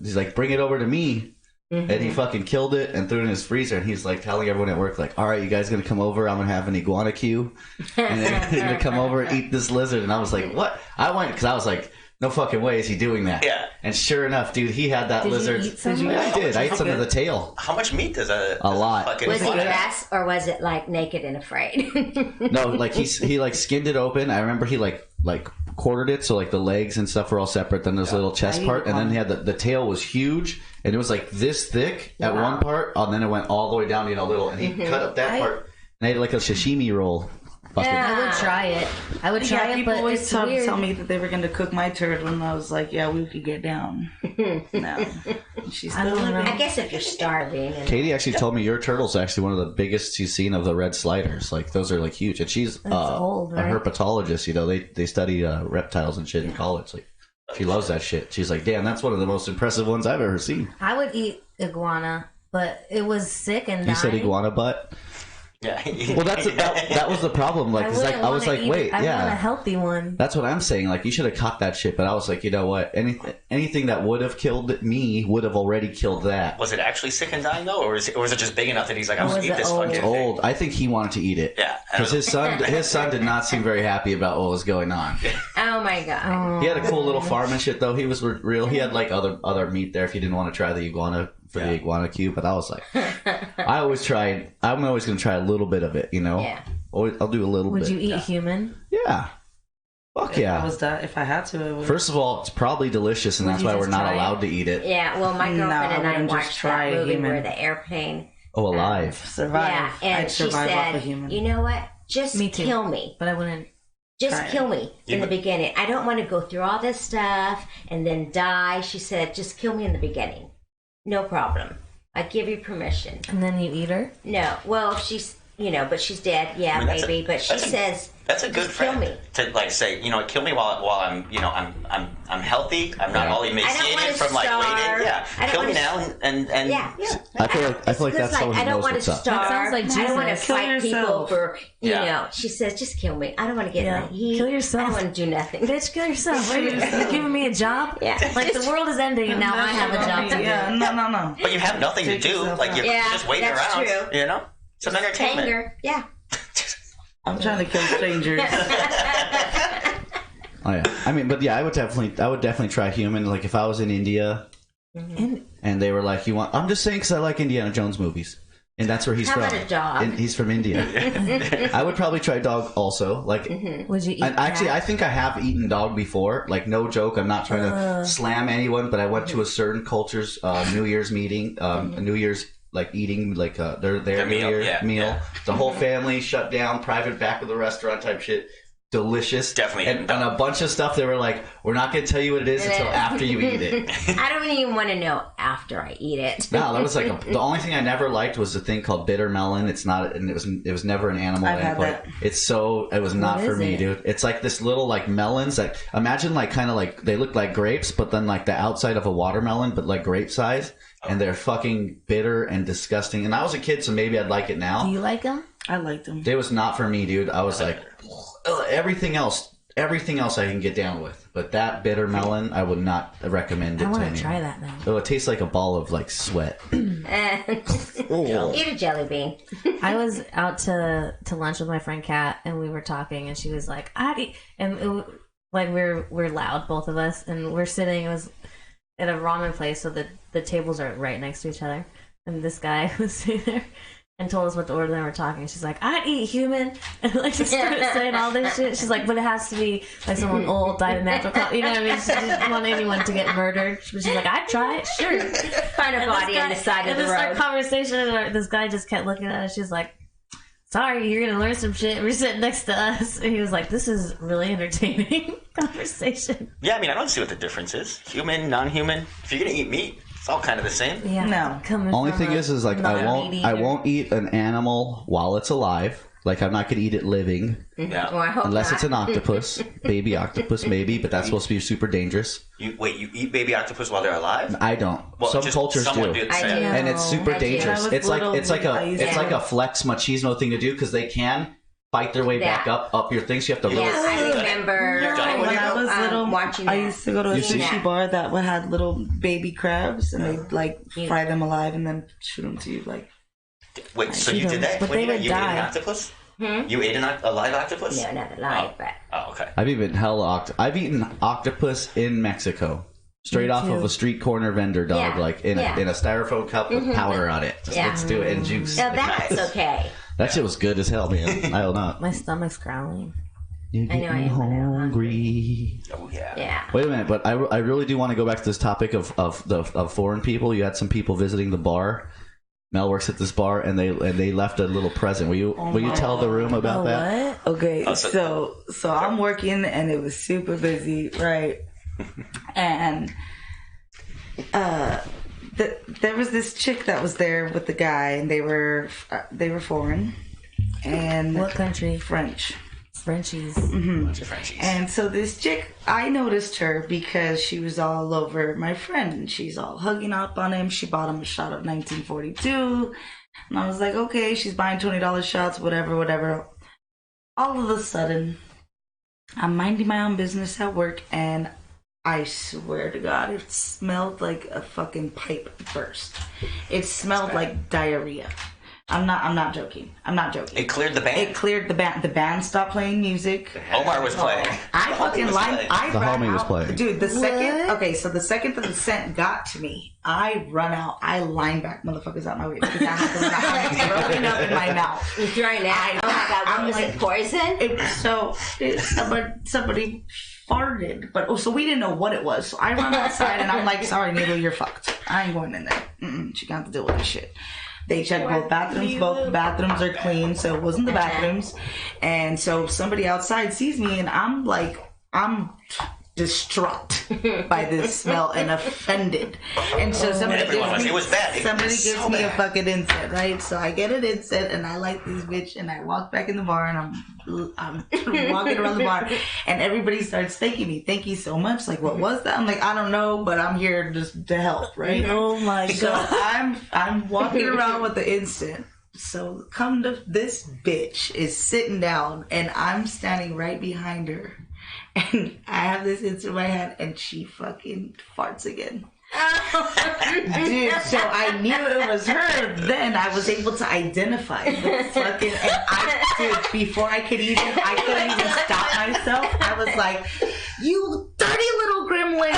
He's like, bring it over to me. Mm-hmm. And he fucking killed it and threw it in his freezer. And he's like telling everyone at work, like, all right, you guys gonna come over? I'm gonna have an iguana queue, and they're gonna come over and eat this lizard. And I was like, what? I went because I was like, no fucking way is he doing that. Yeah. And sure enough, dude, he had that lizard. You eat some? Yeah, I did. I ate some of the tail. How much meat does a lot. fucking Was he iguana- dressed, or was it like naked and afraid? No, like he like skinned it open. I remember he like quartered it, so like the legs and stuff were all separate. Then there's a little chest part, and then he had the tail was huge, and it was like this thick at one part, and then it went all the way down, little. And he cut up that part and ate it like a sashimi roll. Fucking. I would try it. I would try it, people but always it's tell weird. me that they were going to cook my turd when I was like, yeah, we could get down. No. She's I still don't know. living. I guess if you're starving. And Katie actually told me your turtle's actually one of the biggest she's seen of the red sliders. Like those are like huge, and she's old, right? a herpetologist. They study reptiles and shit in college. Like she loves that shit. She's like, damn, that's one of the most impressive ones I've ever seen. I would eat iguana, but it was sick and You said dying. iguana butt. Yeah. Well, that was the problem. Like, it's like I was like, wait, I want a yeah. healthy one. That's what I'm saying. Like, you should have caught that shit. But I was like, you know what? Anything that would have killed me would have already killed that. Was it actually sick and dying though, or was it just big enough that he's like, I'm Or gonna was eat it this old? fucking It's thing? old. I think he wanted to eat it. Yeah. Because his son did not seem very happy about what was going on. oh my god. He had a cool little farm and shit, though. He was real. He had like other meat there if you didn't want to try the iguana for the iguana cube. But I was like, I'm always going to try a little bit of it, Yeah. I'll do a little bit. Would you eat human? Yeah. Fuck yeah. If I had to, I would. First of all, it's probably delicious, and Would that's you why just we're not try it? allowed to eat it. Yeah, well, my girlfriend I and I wouldn't just watched try that movie human. where the airplane. Oh, alive. survive. Yeah, and I'd she survive off a said, human. you know what? Just Me too. kill me. But I wouldn't. Just Try it. kill me in the beginning. I don't want to go through all this stuff and then die. She said, just kill me in the beginning. No problem. I give you permission. And then you eat her? No, well, she's, but she's dead. Yeah, I mean, that's maybe. But she says, That's a good just kill friend me. to like say, kill me while I'm, I'm healthy. I'm not all I don't emaciated wanna from like starve. waiting. Yeah, I don't kill me wanna now and Yeah. I feel like that's someone I who don't knows want what's to up. starve. That sounds like I don't want to Jesus. Kill fight people yourself. for, Yeah. She says, just kill me. I don't want to get Yeah. in the heat. Kill yourself. I don't want to do nothing. Bitch, kill yourself. What, you giving me a job? Yeah. Like the world is ending and now I have a job to do. Yeah, no. But you have nothing to Take do. yourself Like out. you're Yeah, just waiting that's around. true. Some entertainment. Tanger. Yeah. I'm trying to kill strangers. Oh yeah. I mean, but yeah, I would definitely try human. Like if I was in India, And and they were like, "You want?" I'm just saying because I like Indiana Jones movies, and that's where he's How from. about a dog? He's from India. I would probably try dog also. Like, would you eat and actually, cat? I think I have eaten dog before. Like, no joke. I'm not trying to slam anyone, but I went to a certain culture's New Year's meeting, New Year's like eating like their New meal, Year yeah, meal. yeah. The whole family shut down, private back of the restaurant type shit. Delicious, Definitely and a bunch of stuff. They were like, "We're not going to tell you what it is until after you eat it." I don't even want to know after I eat it. No, that was like the only thing I never liked was the thing called bitter melon. It's not, and it was never an animal I've had input. that. It was not for is me, it? dude. It's like this little like melons that imagine like kind of like they look like grapes, but then like the outside of a watermelon, but like grape size, and they're fucking bitter and disgusting. And I was a kid, so maybe I'd like it now. Do you like them? I liked them. It was not for me, dude. I was like, everything else I can get down with, but that bitter melon, I would not recommend it I to want anyone. to try that now. Oh, it tastes like a ball of like sweat. Eat a jelly bean. I was out to lunch with my friend Kat, and we were talking, and she was like, "I'd eat," and like we're loud, both of us, and we're sitting. It was at a ramen place, so the tables are right next to each other, and this guy was sitting there and told us what to order. Then we're talking. She's like, "I'd eat human," and like just started saying all this shit. She's like, "But it has to be like someone old, died of natural causes." You know what I mean? She didn't want anyone to get murdered. But she's like, "I'd try it, sure." Find a body on the side of the this road. conversation, and this guy just kept looking at us. She's like, "Sorry, you're gonna learn some shit." We're sitting next to us, and he was like, "This is really entertaining conversation." Yeah, I mean, I don't see what the difference is. Human, non-human. If you're gonna eat meat, It's all kind of the same. Yeah. No. Only thing is like I won't eat an animal while it's alive. Like I'm not gonna eat it living. Yeah. Well, I hope Unless not. it's an octopus, baby octopus maybe, but that's supposed to be super dangerous. You eat baby octopus while they're alive? I don't. Well, Some just cultures someone do. did I say do. it. And it's super I do. dangerous. When I was little, It's like I used to- a flex machismo thing to do because they can fight their way back Yeah. up your things. You have to Yeah, really. I remember You've done it When I was little, watching I that. used to go to a You see? sushi bar that had little baby crabs, and they'd like fry them alive and then shoot them to you. Like, Wait, so you did that? But When they you would ate an die. octopus? You ate a live octopus? No, not alive, but Oh, okay. I've eaten octopus in Mexico, straight off of a street corner vendor dog, Yeah. like in Yeah. a styrofoam cup with powder on it. Just Yeah. let's do it and juice. no, that's Nice. okay. That shit was good as hell, man. I don't know. My stomach's growling. You're I know I getting am, I know. hungry. Oh, yeah. Yeah. Wait a minute, but I really do want to go back to this topic of foreign people. You had some people visiting the bar. Mel works at this bar, and they left a little present. Will you tell the room about that? What? okay, Oh, so I'm working, and it was super busy, right? And there was this chick that was there with the guy, and they were foreign and What country? French. Frenchies. Bunch of Frenchies. And so this chick, I noticed her because she was all over my friend, and she's all hugging up on him. She bought him a shot of 1942, and I was like, okay, she's buying $20 shots, whatever. All of a sudden, I'm minding my own business at work, and I swear to God, it smelled like a fucking pipe burst. It smelled like diarrhea. I'm not joking. It cleared the band. It cleared the band. The band stopped playing music. Omar was playing. I fucking was lined. playing. I The ran homie was out. playing. Dude, the second. What? Okay, so the second that the scent got to me, I run out. I line back motherfuckers out my way because I have to run out. I'm throwing up in my mouth. You're throwing that. Oh my God, I'm was like- it poison? Somebody farted, but so we didn't know what it was. So I run outside and I'm like, "Sorry, Needle, you're fucked. I ain't going in there. She got to deal with this shit." They checked both bathrooms. Both bathrooms are clean, so it wasn't the bathrooms. And so somebody outside sees me, and I'm distraught by this smell and offended. And so somebody Everyone was. It was bad. It somebody was gives so me a bad. fucking incense, right? So I get an incense, and I light this bitch, and I walk back in the bar, and I'm walking around the bar, and everybody starts thanking me. Thank you so much. Like, what was that? I'm like, I don't know, but I'm here just to help, right? Oh my So god. I'm walking around with the instant. So come to this bitch is sitting down, and I'm standing right behind her, and I have this instant in my hand, and she fucking farts again. Dude, so I knew it was her. Then I was able to identify the fucking. And dude, before I couldn't even stop myself. I was like, "You dirty little gremlin!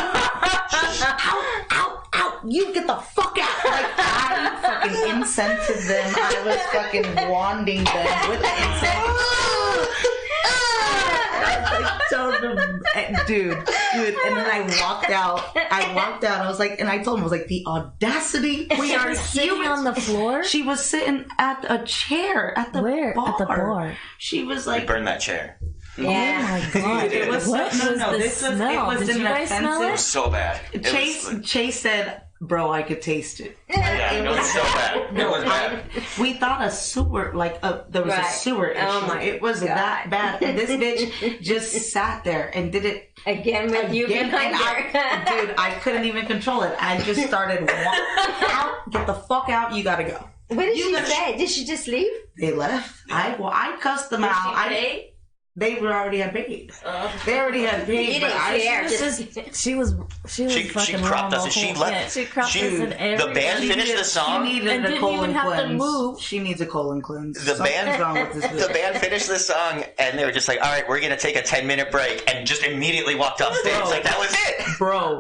Out! You get the fuck out!" Like I fucking incented them. I was fucking wanding them with the incense. Dude, and then I walked out. I was like, and I told him, I was like, the audacity. We are Sitting on the floor? She was sitting at a chair at the Where? bar. At the bar. She was We like, burned that chair. Oh my god. it was What no, was no, the this was smell? it was Did an you guys smell It it? was so bad. It was, Chase said, "Bro, I could taste it." yeah, it was so bad. It was bad. We thought a sewer, there was a Right. sewer issue. Oh my it was God. that bad. And this bitch just sat there and did it Again with you again. behind And her. dude, I couldn't even control it. I just started walking out. Get the fuck out. You gotta go. What did You she gotta- say? Did she just leave? They left. I cussed them out. They were already had paid. They already had paid. You But didn't I care. She was She fucking cropped wrong us. the She whole- left. Yeah, she cropped us Dude, in every the band finished the song. She needed And a didn't colon even have to cleanse. move. She needs a colon cleanse. The Something's wrong band, with this the bitch. band finished the song, and they were just like, "All right, we're gonna take a 10-minute break," and just immediately walked off stage. Bro. Like that was it. Bro,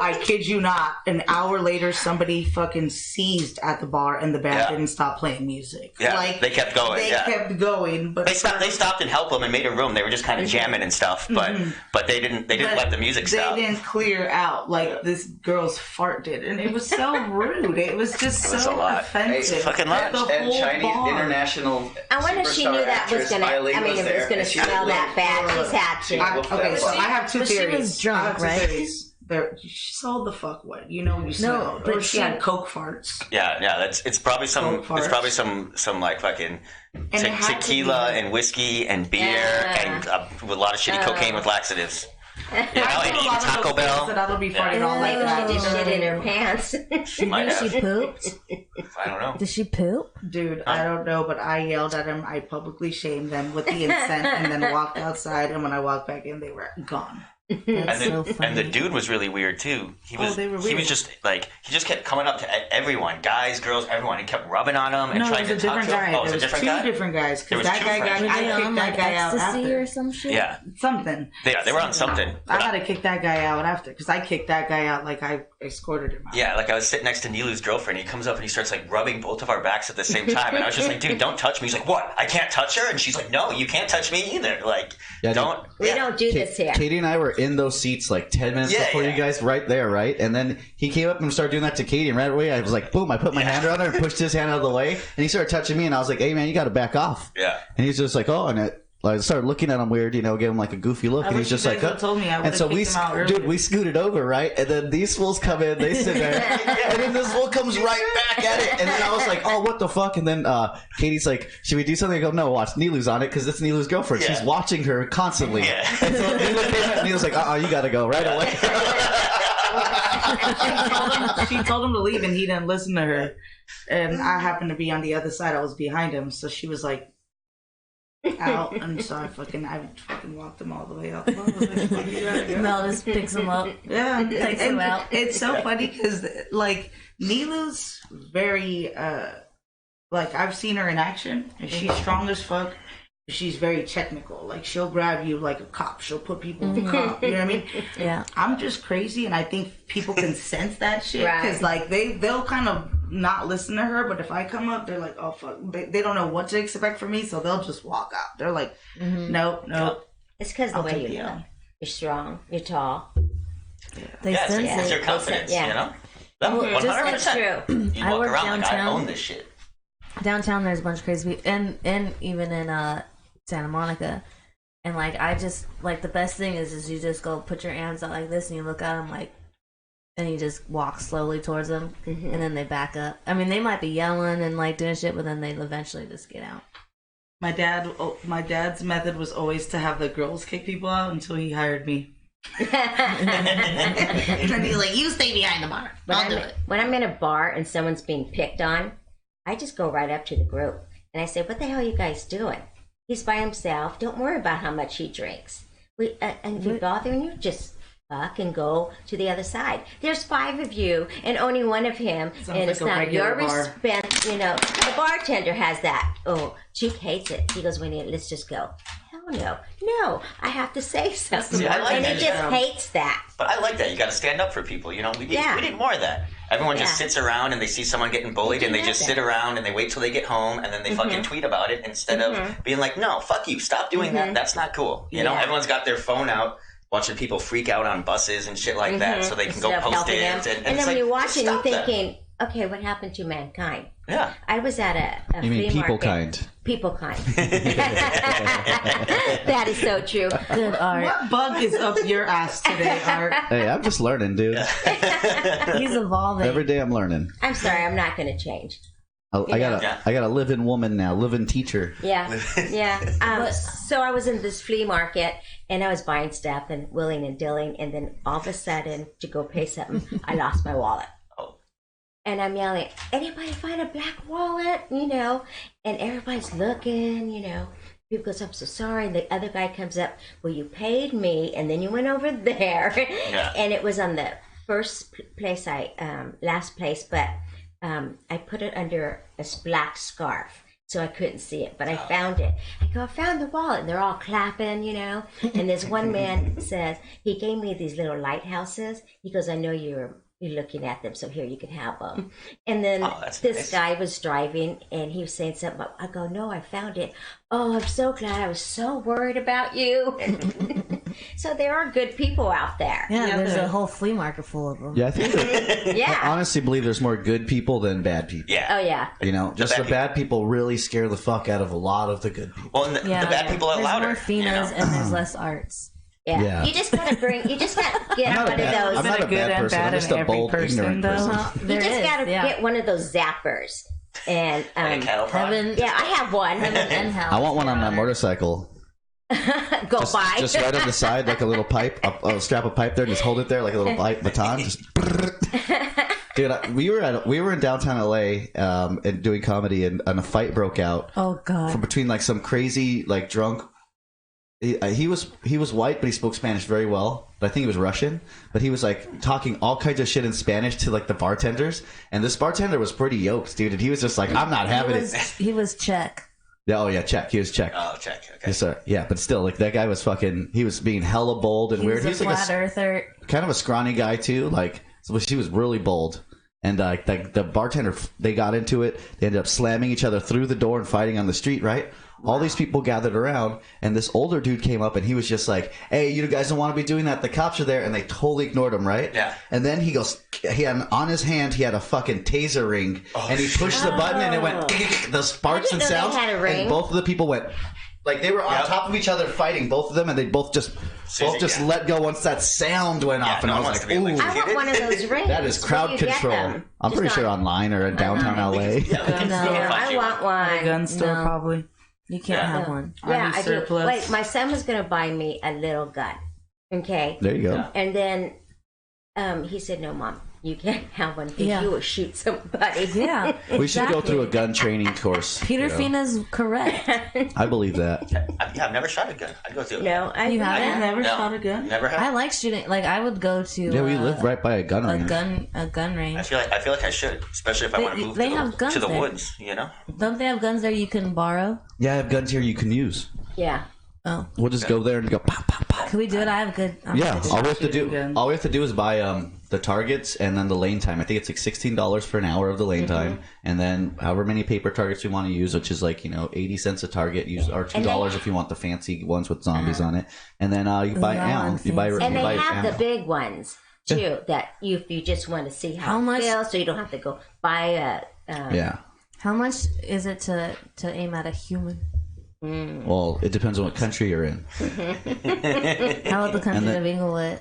I kid you not. An hour later, somebody fucking seized at the bar, and the band Yeah. didn't stop playing music. Yeah, like they kept going, They yeah. kept going, but They stopped and helped them and made a room. They were just kind of jamming and stuff, but they didn't let the music stop. They didn't clear out like this girl's fart did, and it was so rude. It was just was a so lot. offensive. Fucking lot. The And whole Chinese bar. international. I wonder if she superstar knew that was actress gonna. Eileen I mean, was if it was there, gonna and she smell was that bad, she's had to. Okay, so I have two But she theories. was drunk, I have two right? theories. She sold the fuck what? You know, you smell. but Or she had Coke farts. Yeah. It's probably some like fucking tequila and whiskey and beer and a lot of shitty cocaine with laxatives. You know, and eating Taco Bell. That'll be farting all like that. She did shit in her pants. She might have. She pooped? I don't know. Did she poop? Dude, I don't know, but I yelled at him. I publicly shamed them with the incent and then walked outside. And when I walked back in, they were gone. That's so funny. And the dude was really weird too. He was just like, he just kept coming up to everyone, guys, girls, everyone. He kept rubbing on them and trying to talk to them. Oh, it was a different guy? Two different guys. Because that guy I kicked that guy out after. Or some shit? Yeah. Something. Yeah, they were on something. I had to kick that guy out after. Because I kicked that guy out like I escorted him out. Yeah, like I was sitting next to Nilu's girlfriend. He comes up and he starts like rubbing both of our backs at the same time. And I was just like, dude, don't touch me. He's like, what? I can't touch her? And she's like, no, you can't touch me either. Like, don't. We don't do this here. Katie and I were in those seats like 10 minutes before you guys, right there, right? And then he came up and started doing that to Katie, and right away I was like, boom, I put my hand around her and pushed his hand out of the way, and he started touching me, and I was like, hey man, you gotta back off. Yeah. And he's just like, oh, and I started looking at him weird, you know, gave him like a goofy look, and he's just like, told me I and so we scooted over, right? And then these fools come in, they sit there, and then this fool comes right back at it, and then I was like, oh, what the fuck? And then Katie's like, should we do something? I go, no, watch, Nilu's on it, because it's Nilu's girlfriend. Yeah. She's watching her constantly. Yeah. And so Nilu came up, and he was like, you gotta go right away. She told him to leave, and he didn't listen to her. And I happened to be on the other side. I was behind him, so she was like, out, and so I fucking walked him all the way out. Mel just picks him up. Yeah, Takes him out. It's so funny because like Nilu's very like I've seen her in action, and she's strong as fuck. She's very technical. Like she'll grab you like a cop. She'll put people in the cop. You know what I mean? Yeah. I'm just crazy, and I think people can sense that shit because like they'll kind of not listen to her. But if I come up, they're like, oh fuck, they don't know what to expect from me, so they'll just walk out. They're like, nope. It's because the way you look. You're strong. You're tall. They sense it's it. your confidence, you know? Well, 100%. That's true. You I walk work around like, I downtown. own this shit. Downtown, there's a bunch of crazy people, and even in Santa Monica, and like I just like the best thing is you just go put your hands out like this and you look at them like, and you just walk slowly towards them, and then they back up. I mean, they might be yelling and like doing shit, but then they eventually just get out. My dad's method was always to have the girls kick people out until he hired me. And then he's like, "You stay behind the bar. I'll do it." When I'm in a bar and someone's being picked on, I just go right up to the group and I say, "What the hell are you guys doing? He's by himself. Don't worry about how much he drinks. And if you're bothering you, just fuck and go to the other side. There's 5 of you and only one of him, Sounds and like it's a not regular your bar. respect." You know, the bartender has that. Oh, Chick hates it. He goes, let's just go. Hell no, I have to say something. See, I like and that. he just hates that. But I like that. You got to stand up for people. You know, we need more of that. Everyone just sits around and they see someone getting bullied and they just sit around and they wait till they get home and then they fucking tweet about it instead of being like, no, fuck you, stop doing that. That's not cool. You know, everyone's got their phone out watching people freak out on buses and shit like that so they can go post it. And then when you're watching, you're thinking, okay, what happened to mankind? Yeah. I was at a You mean flea people market. kind? People kind. That is so true. Good art. What bug is up your ass today, Art? Hey, I'm just learning, dude. He's evolving. Every day I'm learning. I'm sorry, I'm not going to change. I got a live-in woman now, live-in teacher. Yeah. So I was in this flea market and I was buying stuff and willing and dealing, and then all of a sudden, to go pay something, I lost my wallet. And I'm yelling, anybody find a black wallet? You know, and everybody's looking, you know. People goes, I'm so sorry. And the other guy comes up, well, you paid me, and then you went over there. Yeah. And it was on the first place last place, but I put it under a black scarf, so I couldn't see it. But I found it. I go, I found the wallet. And they're all clapping, you know. And this one man says, he gave me these little lighthouses. He goes, I know you're looking at them, so here you can have them. And then this guy was driving and he was saying something about, I go, no, I found it. Oh, I'm so glad. I was so worried about you. So there are good people out there. Yeah, there's a whole flea market full of them. Yeah, I think I honestly believe there's more good people than bad people. Yeah. Oh, yeah. You know, just the bad people really scare the fuck out of a lot of the good people. Well, and the bad people are there's louder. There's more Finas and there's less Arts. Yeah. You just gotta get one of those. I'm not a bad person. I'm just a bold, ignorant person. You just gotta get one of those zappers. And heaven. Yeah, I have one. Heaven and hell. I want one on my motorcycle. Just right on the side, like a little pipe. I'll strap a pipe there and just hold it there like a little baton. Just dude, we were in downtown LA and doing comedy, and a fight broke out. Oh God! From between like some crazy like drunk. He was white, but he spoke Spanish very well. But I think he was Russian. But he was like talking all kinds of shit in Spanish to like the bartenders, and this bartender was pretty yoked, dude. And he was just like, "I'm not having it." He was Czech. Yeah, oh yeah, Czech. He was Czech. Oh, Czech. Okay. Yes, sir. Yeah, but still, like that guy was fucking. He was being hella bold and weird. He was a like flat earther, kind of a scrawny guy too. Like, so she was really bold. And the bartender, they got into it. They ended up slamming each other through the door and fighting on the street. Right. All these people gathered around, and this older dude came up, and he was just like, "Hey, you guys don't want to be doing that. The cops are there," and they totally ignored him, right? Yeah. And then he goes, he had on his hand, he had a fucking taser ring, and he pushed the button, and it went the sparks and sounds, and both of the people went like they were on top of each other fighting, both of them, and they both just let go once that sound went off, and I was like, "Ooh, I want one of those rings." That is crowd control. I'm pretty sure online or in downtown LA. I want one. At a gun store, probably. You can't have one. Yeah, I do. Like, my son was going to buy me a little gun. Okay? There you go. And then he said, "No, Mom, you can't have one because you will shoot somebody." Yeah. Exactly. We should go through a gun training course. Peter Fina's correct. I believe that. I've never shot a gun. I'd go through it. No, you haven't? I've never shot a gun. Never have. I like shooting. Like, I would go to. Yeah, we live right by a gun range. A gun range. I feel like I should, especially if I want to move to the woods. You know? Don't they have guns there you can borrow? Yeah, I have guns here you can use. Yeah. Oh. We'll just go there and go pop, pop, pop. Can we do it? I have good. Yeah, all we have to do is buy the targets and then the lane time. I think it's like $16 for an hour of the lane time, and then however many paper targets we want to use, which is like 80 cents a target, or $2 if you want the fancy ones with zombies on it, and then you buy ammo. And they have the big ones too. That if you just want to see how it feels, so you don't have to go buy a. How much is it to aim at a human? Well, it depends on what country you're in. How about the country of Inglewood?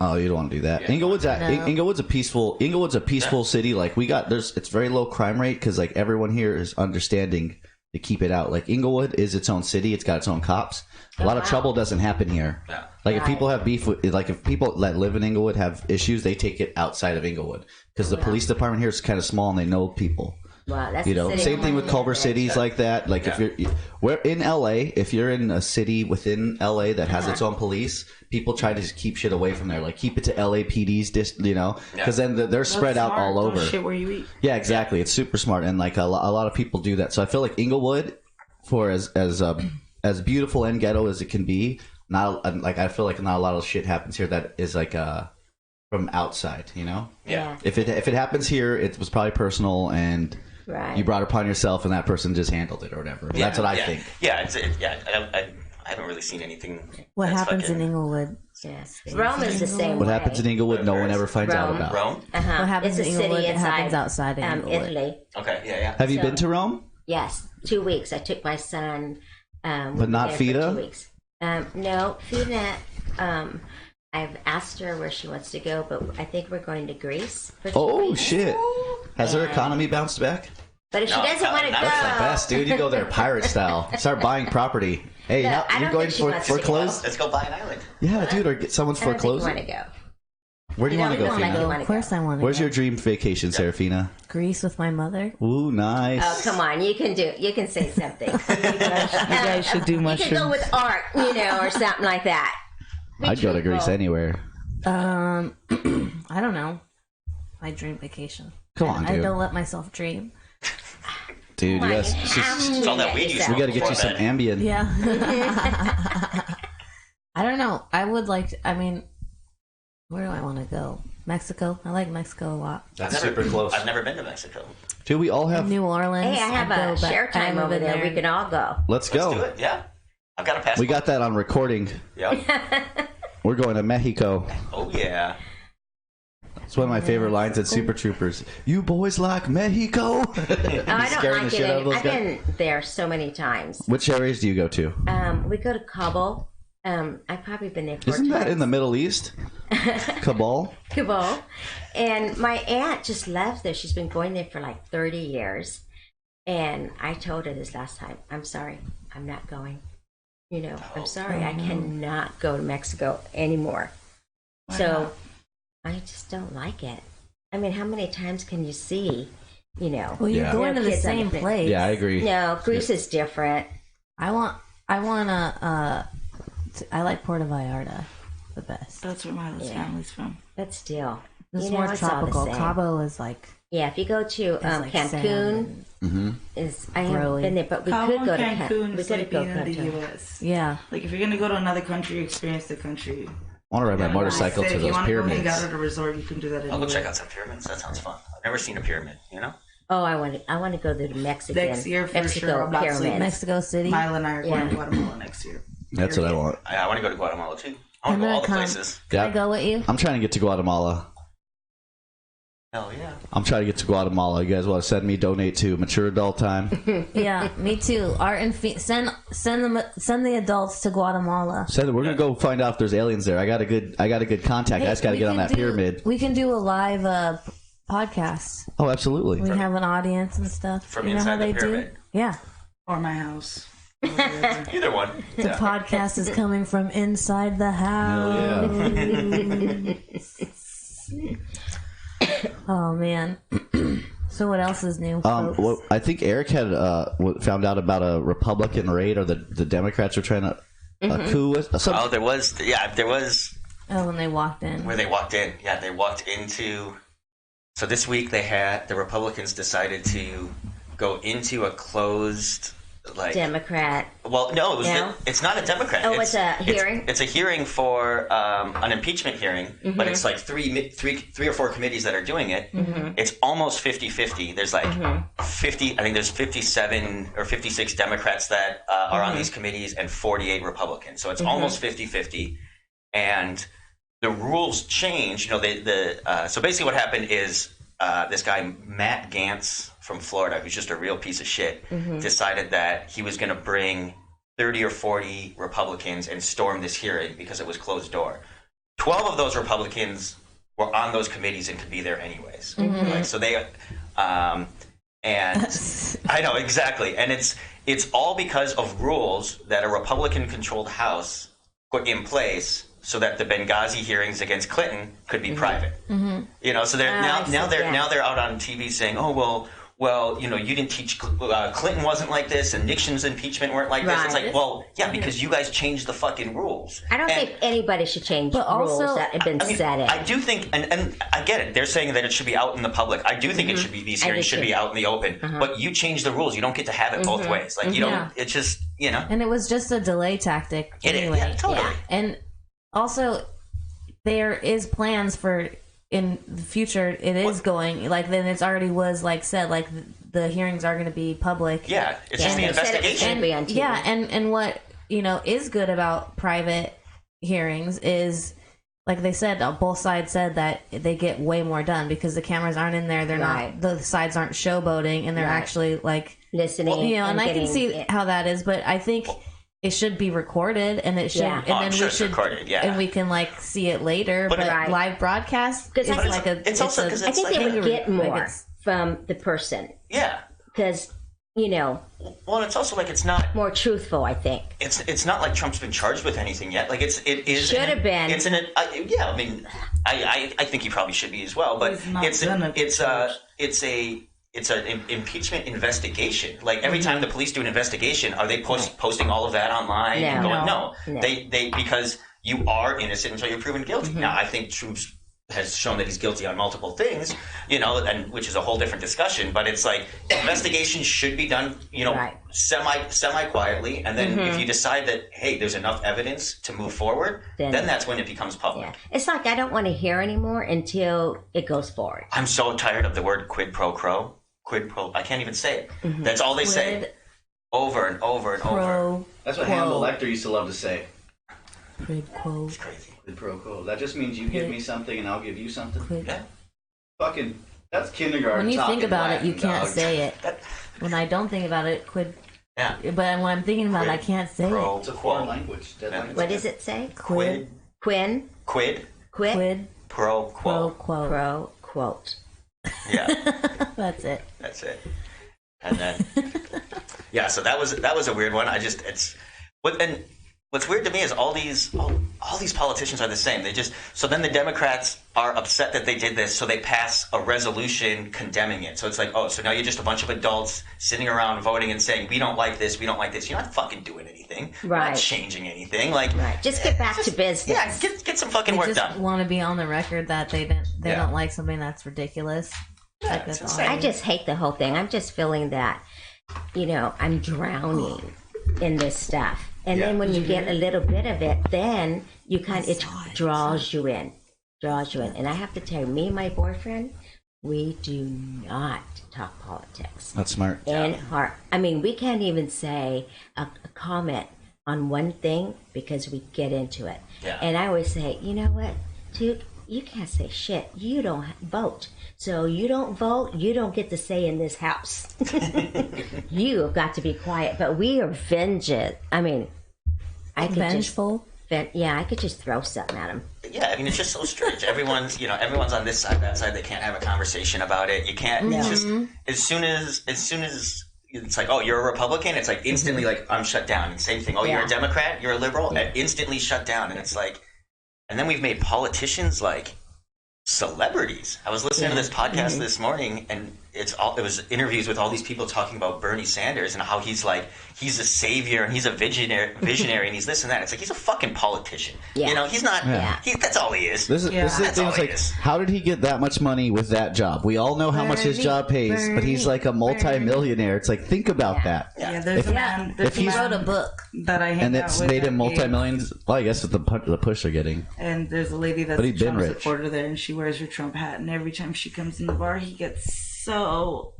Oh, you don't want to do that. Yeah. Inglewood's a peaceful city. Like it's very low crime rate because like everyone here is understanding to keep it out. Like Inglewood is its own city. It's got its own cops. A lot of trouble doesn't happen here. Yeah. Like if people have beef with, like if people that live in Inglewood have issues, they take it outside of Inglewood because the police department here is kind of small and they know people. Wow, that's same thing with Culver cities like that. Like if we're in LA, if you're in a city within LA that has its own police, people try to keep shit away from there. Like keep it to LAPD's, because then they're spread out all over. Shit where you eat. Yeah, exactly. It's super smart, and like a lot of people do that. So I feel like Inglewood, for as beautiful and ghetto as it can be, I feel like not a lot of shit happens here that is like from outside. Yeah. If it happens here, it was probably personal and. Right. You brought it upon yourself, and that person just handled it, or whatever. Yeah, that's what I think. Yeah, I haven't really seen anything. What happens in Inglewood? Yes, Rome is the same. What happens in Inglewood, no one ever finds out about. Rome. What happens in Inglewood? It happens outside Inglewood. Italy. Okay. Yeah. Have you been to Rome? Yes, 2 weeks. I took my son. But not Fina. 2 weeks. No, Fina. I've asked her where she wants to go, but I think we're going to Greece. Oh shit! Has her economy bounced back? But if she doesn't want to go, that's the best, dude. You go there pirate style. Start buying property. Hey, you're going foreclosed? Let's go buy an island. Yeah, dude, or get someone's foreclosed. I don't think you want to go. Where do you want to go, Fina? Of course I want to. Where's your dream vacation, Serafina? Greece with my mother. Ooh, nice. Oh, come on. You can say something. You guys should do mushrooms. You can go with art, or something like that. I'd go to Greece anywhere. I don't know. My dream vacation. Come on, dude. I don't let myself dream. Dude, yes. It's all that weed use. We got to get you some Ambien. Yeah. I don't know. I would like to, where do I want to go? Mexico. I like Mexico a lot. That's super close. I've never been to Mexico. Dude, we all have... New Orleans. Hey, I have a share time over there. We can all go. Let's go. Let's do it, yeah. I've got a passport. We got that on recording. Yeah. We're going to Mexico. Oh, yeah. It's one of my favorite lines in Super Troopers. You boys like Mexico? I don't like it. I've been there so many times. Which areas do you go to? We go to Cabo. I've probably been there 4 Isn't times. that in the Middle East? Cabal? Cabal. And my aunt just left there. She's been going there for like 30 years. And I told her this last time, I'm sorry, I'm not going. You know, I'm sorry, I cannot go to Mexico anymore. So I just don't like it. I mean, how many times can you see, you know? Well, you're going to the same place. Yeah, I agree. No, Greece is different. I like Puerto Vallarta the best. That's where my family's from. But still, It's more it's all the tropical. same. Cabo is like Yeah, if you go to like Cancun, I haven't been there, but we could go to Cancun. We could go in the to U.S. yeah. Like if you're gonna go to another country, experience the country. I want to ride my motorcycle to If you those want to go hang pyramids. out at a resort, you can do that. I'll go check out some pyramids. That sounds fun. I've never seen a pyramid, you know? Oh, I want to go to the Mexican Next year for Mexico sure. I'm not pyramids. sleeping. Mexico City. Mile and I are going to Guatemala next year. That's what I want. I want to go to Guatemala too. I want to go all the places. Can I go with you? I'm trying to get to Guatemala. Hell yeah. I'm trying to get to Guatemala. You guys want to send me, donate to Mature Adult Time? Yeah, me too. Art and send the adults to Guatemala. We're gonna go find out if there's aliens there. I got a good contact. I just got to get on that pyramid. We can do a live podcast. Oh, absolutely. We have an audience and stuff. From you know inside how the they pyramid. do? Yeah. Or my house. Either one. The podcast is coming from inside the house. Yeah. Oh man. So what else is new? Folks? Well, I think Eric had found out about a Republican raid, or the Democrats were trying to coup. There was. Oh, when they walked in. Where they walked in. Yeah, they walked into. So this week the Republicans decided to go into a closed, like, Democrat. Well, no, it's not a Democrat. Oh, it's a hearing? It's a hearing for an impeachment hearing, but it's like three or four committees that are doing it. It's almost 50-50. There's like 50, I think there's 57 or 56 Democrats that are on these committees and 48 Republicans. So it's almost 50-50. And the rules change. You know, so basically what happened is this guy, Matt Gantz from Florida, who's just a real piece of shit, decided that he was going to bring 30 or 40 Republicans and storm this hearing because it was closed door. 12 of those Republicans were on those committees and could be there anyways. Like, so they, and I know exactly. And it's all because of rules that a Republican-controlled House put in place so that the Benghazi hearings against Clinton could be private. You know, so they're now they're out on TV saying, "Oh well, you know, you didn't teach Clinton wasn't like this, and Nixon's impeachment weren't like this." It's like, well, yeah, because you guys changed the fucking rules. I don't think anybody should change rules that have been set in. I do think, and I get it. They're saying that it should be out in the public. I do think it should be, these hearings should be out in the open. But you change the rules. You don't get to have it both ways. Like, you don't. It's just, you know. And it was just a delay tactic anyway. Yeah, totally. And also, there is plans for in the future. It is going like then it's already was like said like the hearings are going to be public. Yeah, it's just the investigation. And what you know is good about private hearings is like they said both sides said that they get way more done because the cameras aren't in there. They're not the sides aren't showboating and they're actually like listening. You know, and I can see how that is, but I think. It should be recorded, and it should, and then we should, and we can like see it later. But live broadcast, because I think they would get more from the person. Yeah, because you know. Well, it's also like it's not more truthful. I think it's not like Trump's been charged with anything yet. Like it is should have been. It's yeah. I mean, I think he probably should be as well. But it's an impeachment investigation. Like every time the police do an investigation, are they posting all of that online? No. They because you are innocent until you're proven guilty. Now I think Trump's has shown that he's guilty on multiple things, you know, and which is a whole different discussion. But it's like investigations should be done, you know, semi quietly, and then if you decide that hey, there's enough evidence to move forward, then that's when it becomes public. Yeah. It's like I don't want to hear anymore until it goes forward. I'm so tired of the word quid pro quo. Quid pro. I can't even say it. That's all they say over and over and over. That's what Hannibal Lecter used to love to say. Quid quo. It's crazy. Quid pro quo. That just means you give me something and I'll give you something. Yeah. Fucking. That's kindergarten. When you think about Latin, it, you can't say it. When I don't think about it, quid Yeah. But when I'm thinking about it, I can't say it. It's a foreign language. Dead language. What does it say? Quid. Quid. Quid. Quid Pro quo. quo. Pro quote. Yeah. That's it. That's it. And then, yeah. So that was a weird one. What's weird to me is all these politicians are the same. So then the Democrats are upset that they did this, so they pass a resolution condemning it. So it's like, so now you're just a bunch of adults sitting around voting and saying, we don't like this, we don't like this. You're not fucking doing anything. You're not changing anything. Like, Just get back to business. Yeah, get some fucking work done. I just want to be on the record that they don't like something that's ridiculous. Yeah, that's all. I just hate the whole thing. I'm just feeling that, I'm drowning in this stuff. And then when you get a little bit of it, then it draws you in. And I have to tell you, me and my boyfriend, we do not talk politics. That's smart. We can't even say a comment on one thing because we get into it. Yeah. And I always say, you know what, dude, you can't say shit. You don't vote. So you don't vote, you don't get to say in this house. You have got to be quiet. But we are vengeant. Vengeful? I could just throw something at them. Yeah, it's just so strange. Everyone's on this side, that side. They can't have a conversation about it. You can't. It's just as soon as it's like, oh, you're a Republican. It's like instantly, like I'm shut down. And same thing. Oh, you're a Democrat. You're a liberal. Instantly shut down. And it's like, and then we've made politicians like celebrities. I was listening to this podcast this morning, and it was interviews with all these people talking about Bernie Sanders and how he's a savior and he's a visionary and he's this and that. It's like he's a fucking politician. Yeah. He's not. Yeah. That's all he is. This is the thing. It's like, how did he get that much money with that job? We all know how much his job pays, but he's like a multi-millionaire. It's like, think about that. Yeah, there's a man. He wrote a book that I hang and out it's with made him multi-millions. Well, I guess with the push they're getting. And there's a lady that's a Trump supporter there, and she wears her Trump hat, and every time she comes in the bar, he gets so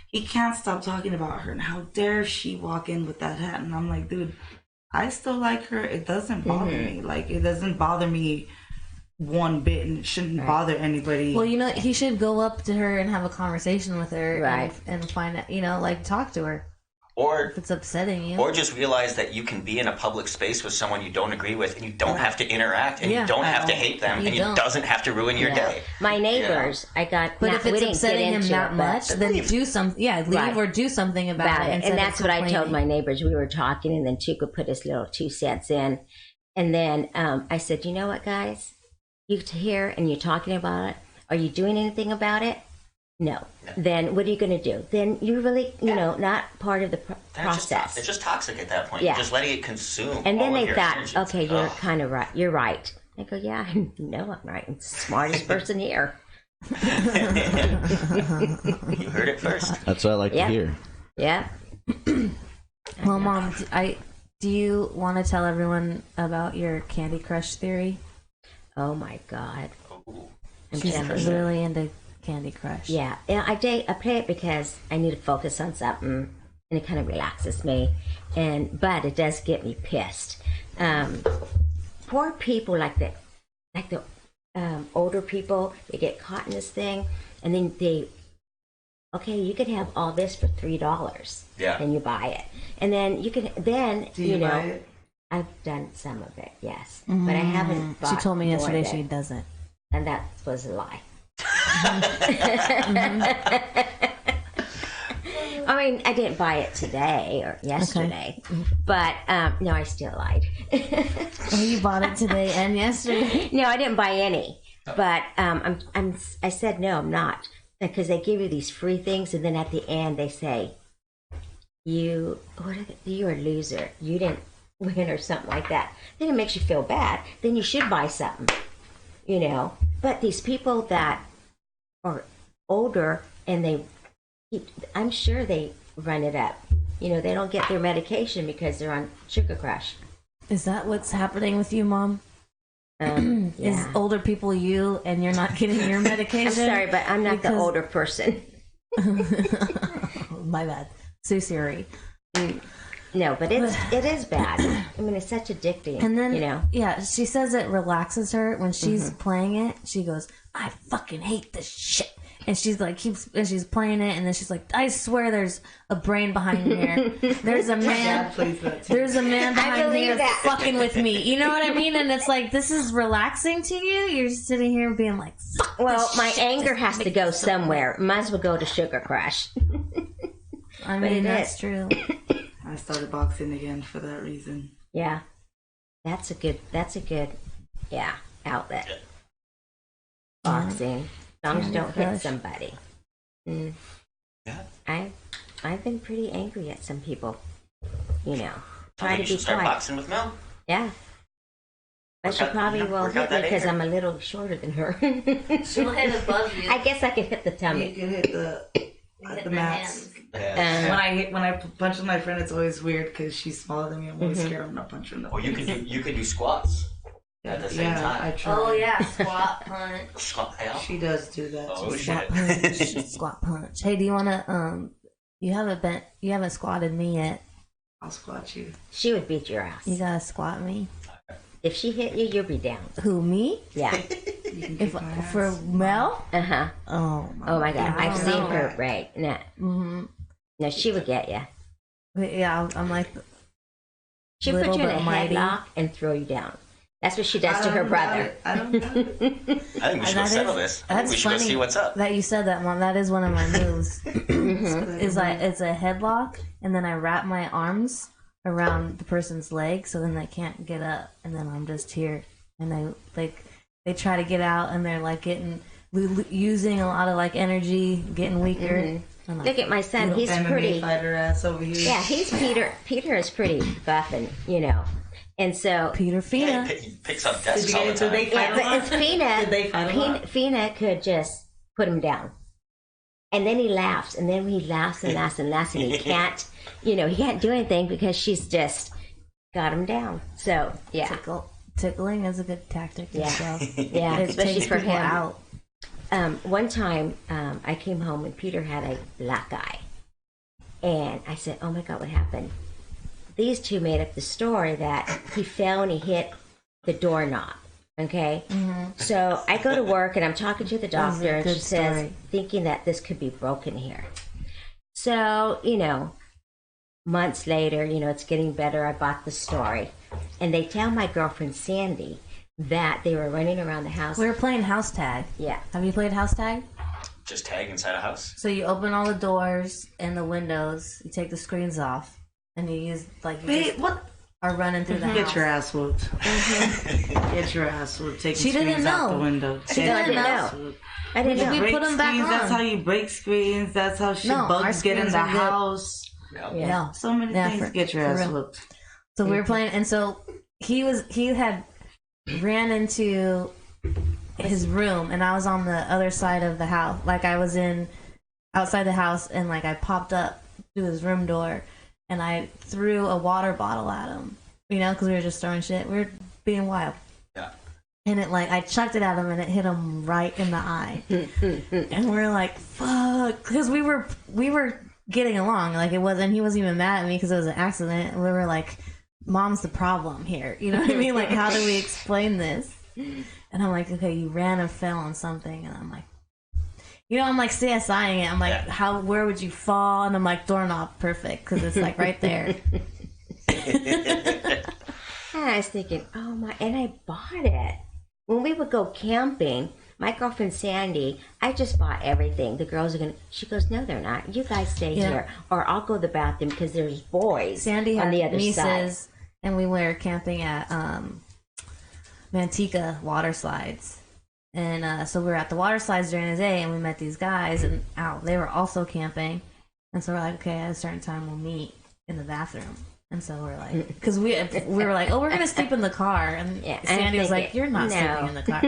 he can't stop talking about her and how dare she walk in with that hat. And I'm like, dude, I still like her. It doesn't bother me. Like, it doesn't bother me one bit, and it shouldn't bother anybody. Well, he should go up to her and have a conversation with her and find out, talk to her. Or if it's upsetting you. Or just realize that you can be in a public space with someone you don't agree with, and you don't have to interact, and you don't have to hate them, and it doesn't have to ruin your day. My neighbors, But if it's upsetting him that much, then do something. Yeah, leave or do something about it. And that's what I told my neighbors. We were talking, and then Tuka put his little 2 cents in. And then I said, you know what, guys? You're here, and you're talking about it. Are you doing anything about it? No. Then what are you going to do? Then you're really, not part of the process. It's just toxic at that point. You're just letting it consume. And then they thought, energies. okay, you're kind of right. You're right. I go, yeah, I know I'm right. I'm the smartest person here. You heard it first. That's what I like to hear. Yeah. Well, Mom, do you want to tell everyone about your Candy Crush theory? Oh my God. She's really into Candy Crush. Yeah, I play it because I need to focus on something, and it kind of relaxes me. But it does get me pissed. Poor people like the older people, they get caught in this thing, and then you could have all this for $3. Yeah. And you buy it, and then you can buy it? I've done some of it, yes, but I haven't. She told me yesterday she doesn't, and that was a lie. I didn't buy it today or yesterday, but no, I still lied. You bought it today and yesterday? No, I didn't buy any, but I said no, I'm not, because they give you these free things, and then at the end they say you're a loser. You didn't win or something like that. Then it makes you feel bad. Then you should buy something, But these people that are older and I'm sure they run it up. They don't get their medication because they're on Sugar Crush. Is that what's happening with you, Mom? Yeah. Is older people you and you're not getting your medication? I'm sorry, but I'm not the older person. My bad. So sorry. No, but it is bad. I mean, it's such addicting. And then, you know. yeah, she says it relaxes her when she's playing it. She goes, "I fucking hate this shit," and she's like, she's playing it, and then she's like, "I swear, there's a brain behind here. There's a man. There's a man behind here fucking with me." You know what I mean? And it's like, this is relaxing to you. You're sitting here being like, "Fuck." Well, my shit. anger has to go somewhere. Might as well go to Sugar Crush. I mean, that's true. I started boxing again for that reason. Yeah, that's a good outlet. Boxing, as long as you don't hit somebody. Mm. Yeah. I've been pretty angry at some people. You know, try to be start quiet. boxing with Mel. Yeah. But she probably won't hit me because I'm a little shorter than her. She'll hit above you. I guess I could hit the tummy. You can hit the mats. Yeah. When I punch with my friend, it's always weird because she's smaller than me. I'm always scared I'm not punching her. Or you can do squats at the same time. I try. Oh yeah, squat punch. Squat. Yeah. She does do that. Oh too. shit. Squat punch. Hey, do you wanna you haven't squatted me yet. I'll squat you. She would beat your ass. You gotta squat me. If she hit you, you'll be down. Who, me? Yeah. For Mel? Uh-huh. Oh my God. I've seen know. her, right. No, she would get you. Yeah, I'm like, She'd put you in a mighty. headlock and throw you down. That's what she does to her brother. I don't know. I think we should go settle this. I think we should go see what's up. That you said that, Mom. That is one of my moves. It's a headlock, and then I wrap my arms around the person's leg, so then they can't get up, and then I'm just here, and they try to get out, and they're like using a lot of like energy, getting weaker. Like, Look at my son. He's MMA pretty. fighter ass over here. Yeah, he's Peter. Peter is pretty buff, and and so Peter Fina. He picks up desks all the Did time. they fight a lot? but it's Fina. Did they fight a lot? Fina could just put him down, and then he laughs, and then he laughs and laughs and laughs, and he can't, he can't do anything because she's just got him down. So yeah, Tickling is a good tactic. Yeah. As well. yeah, It especially takes for people him. out. One time, I came home and Peter had a black eye, and I said, "Oh my God, what happened?" These two made up the story that he fell and he hit the doorknob. Okay, so I go to work and I'm talking to the doctor, and she says, thinking that this could be broken here. So months later, it's getting better. I bought the story, and they tell my girlfriend Sandy that they were running around the house. We were playing house tag. Yeah. Have you played house tag? Just tag inside a house. So you open all the doors and the windows. You take the screens off, and you use What? are running through the house. Get your ass whooped. Get your ass whooped. Taking She didn't screens out know. the window. She didn't know. I didn't know. We Break put them back screens, on. That's how you break screens. That's how No, our bugs get in screens the are good. house. Yeah. No. So many things to get your for ass real. whooped. So we were playing, and so he had ran into his room, and I was on the other side of the house. Like I was outside the house, and like I popped up to his room door, and I threw a water bottle at him. Because we were just throwing shit. We were being wild. Yeah. And I chucked it at him, and it hit him right in the eye. And we're like, fuck, because we were getting along. Like he wasn't even mad at me because it was an accident. We were like, Mom's the problem here. You know what I mean? Like, how do we explain this? And I'm like, okay, you ran and fell on something. And I'm like, I'm like CSIing it. I'm like, where would you fall? And I'm like, doorknob, perfect, because it's like right there. And I was thinking, oh my, and I bought it. When we would go camping, my girlfriend Sandy, I just bought everything. The girls are she goes, no, they're not. You guys stay here. Or I'll go to the bathroom because there's boys Sandy on had the other nieces, side. and we were camping at Manteca water slides. And so we were at the water slides during the day, and we met these guys, and they were also camping. And so we're like, okay, at a certain time we'll meet in the bathroom. And so we're like, because we were like, oh, we're gonna sleep in the car, and Sandy was like, you're not sleeping in the car.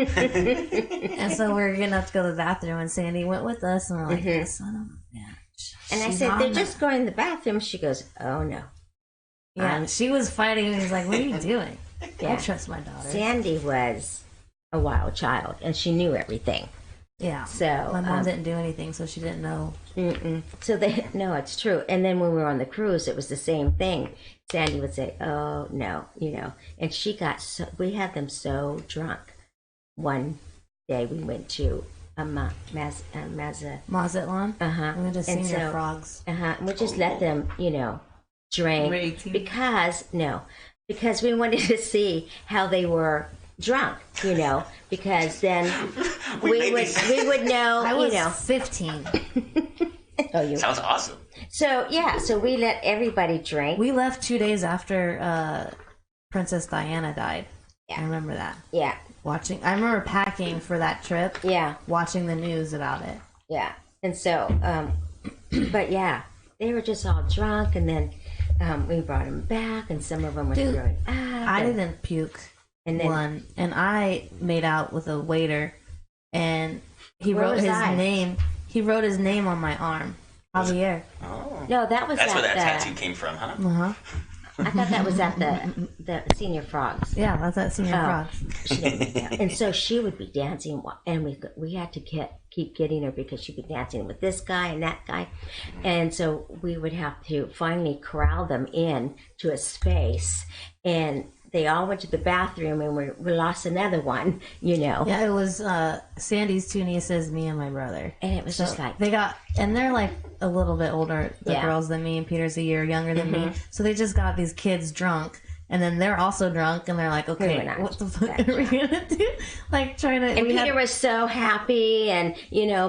And so we're getting up to go to the bathroom, and Sandy went with us, and we're like, son of a bitch. And I said, they're just going to the bathroom. She goes, oh no. Yeah, she was fighting, and he's like, what are you doing? Yeah. I trust my daughter. Sandy was a wild child, and she knew everything. Yeah. So my mom didn't do anything, so she didn't know. So no, it's true. And then when we were on the cruise, it was the same thing. Sandy would say, "Oh no," and we had them so drunk. One day we went to Mazatlan. We went to Senior Frogs. And we just let them, drink because we wanted to see how they were drunk, because then we would know. I was 15. Oh, Sounds awesome. So we let everybody drink. We left 2 days after Princess Diana died. Yeah. I remember that. Yeah. I remember packing for that trip. Yeah. Watching the news about it. Yeah. And so, but yeah, they were just all drunk, and then we brought them back, and some of them were throwing up. I didn't puke. And I made out with a waiter, and he wrote his name. He wrote his name on my arm, Javier. Oh, no, that's where that tattoo came from, huh? I thought that was at the Senior Frogs. Yeah, that's at Senior Frogs. And so she would be dancing, and we had to keep getting her because she'd be dancing with this guy and that guy, and so we would have to finally corral them in to a space, and they all went to the bathroom, and we lost another one, Yeah, it was Sandy's two nieces, me and my brother. And it was just like... and they're like a little bit older, the girls, than me, and Peter's a year younger than me. So they just got these kids drunk, and then they're also drunk, and they're like, okay, what the fuck are we going to do? Like, trying to... And Peter was so happy and,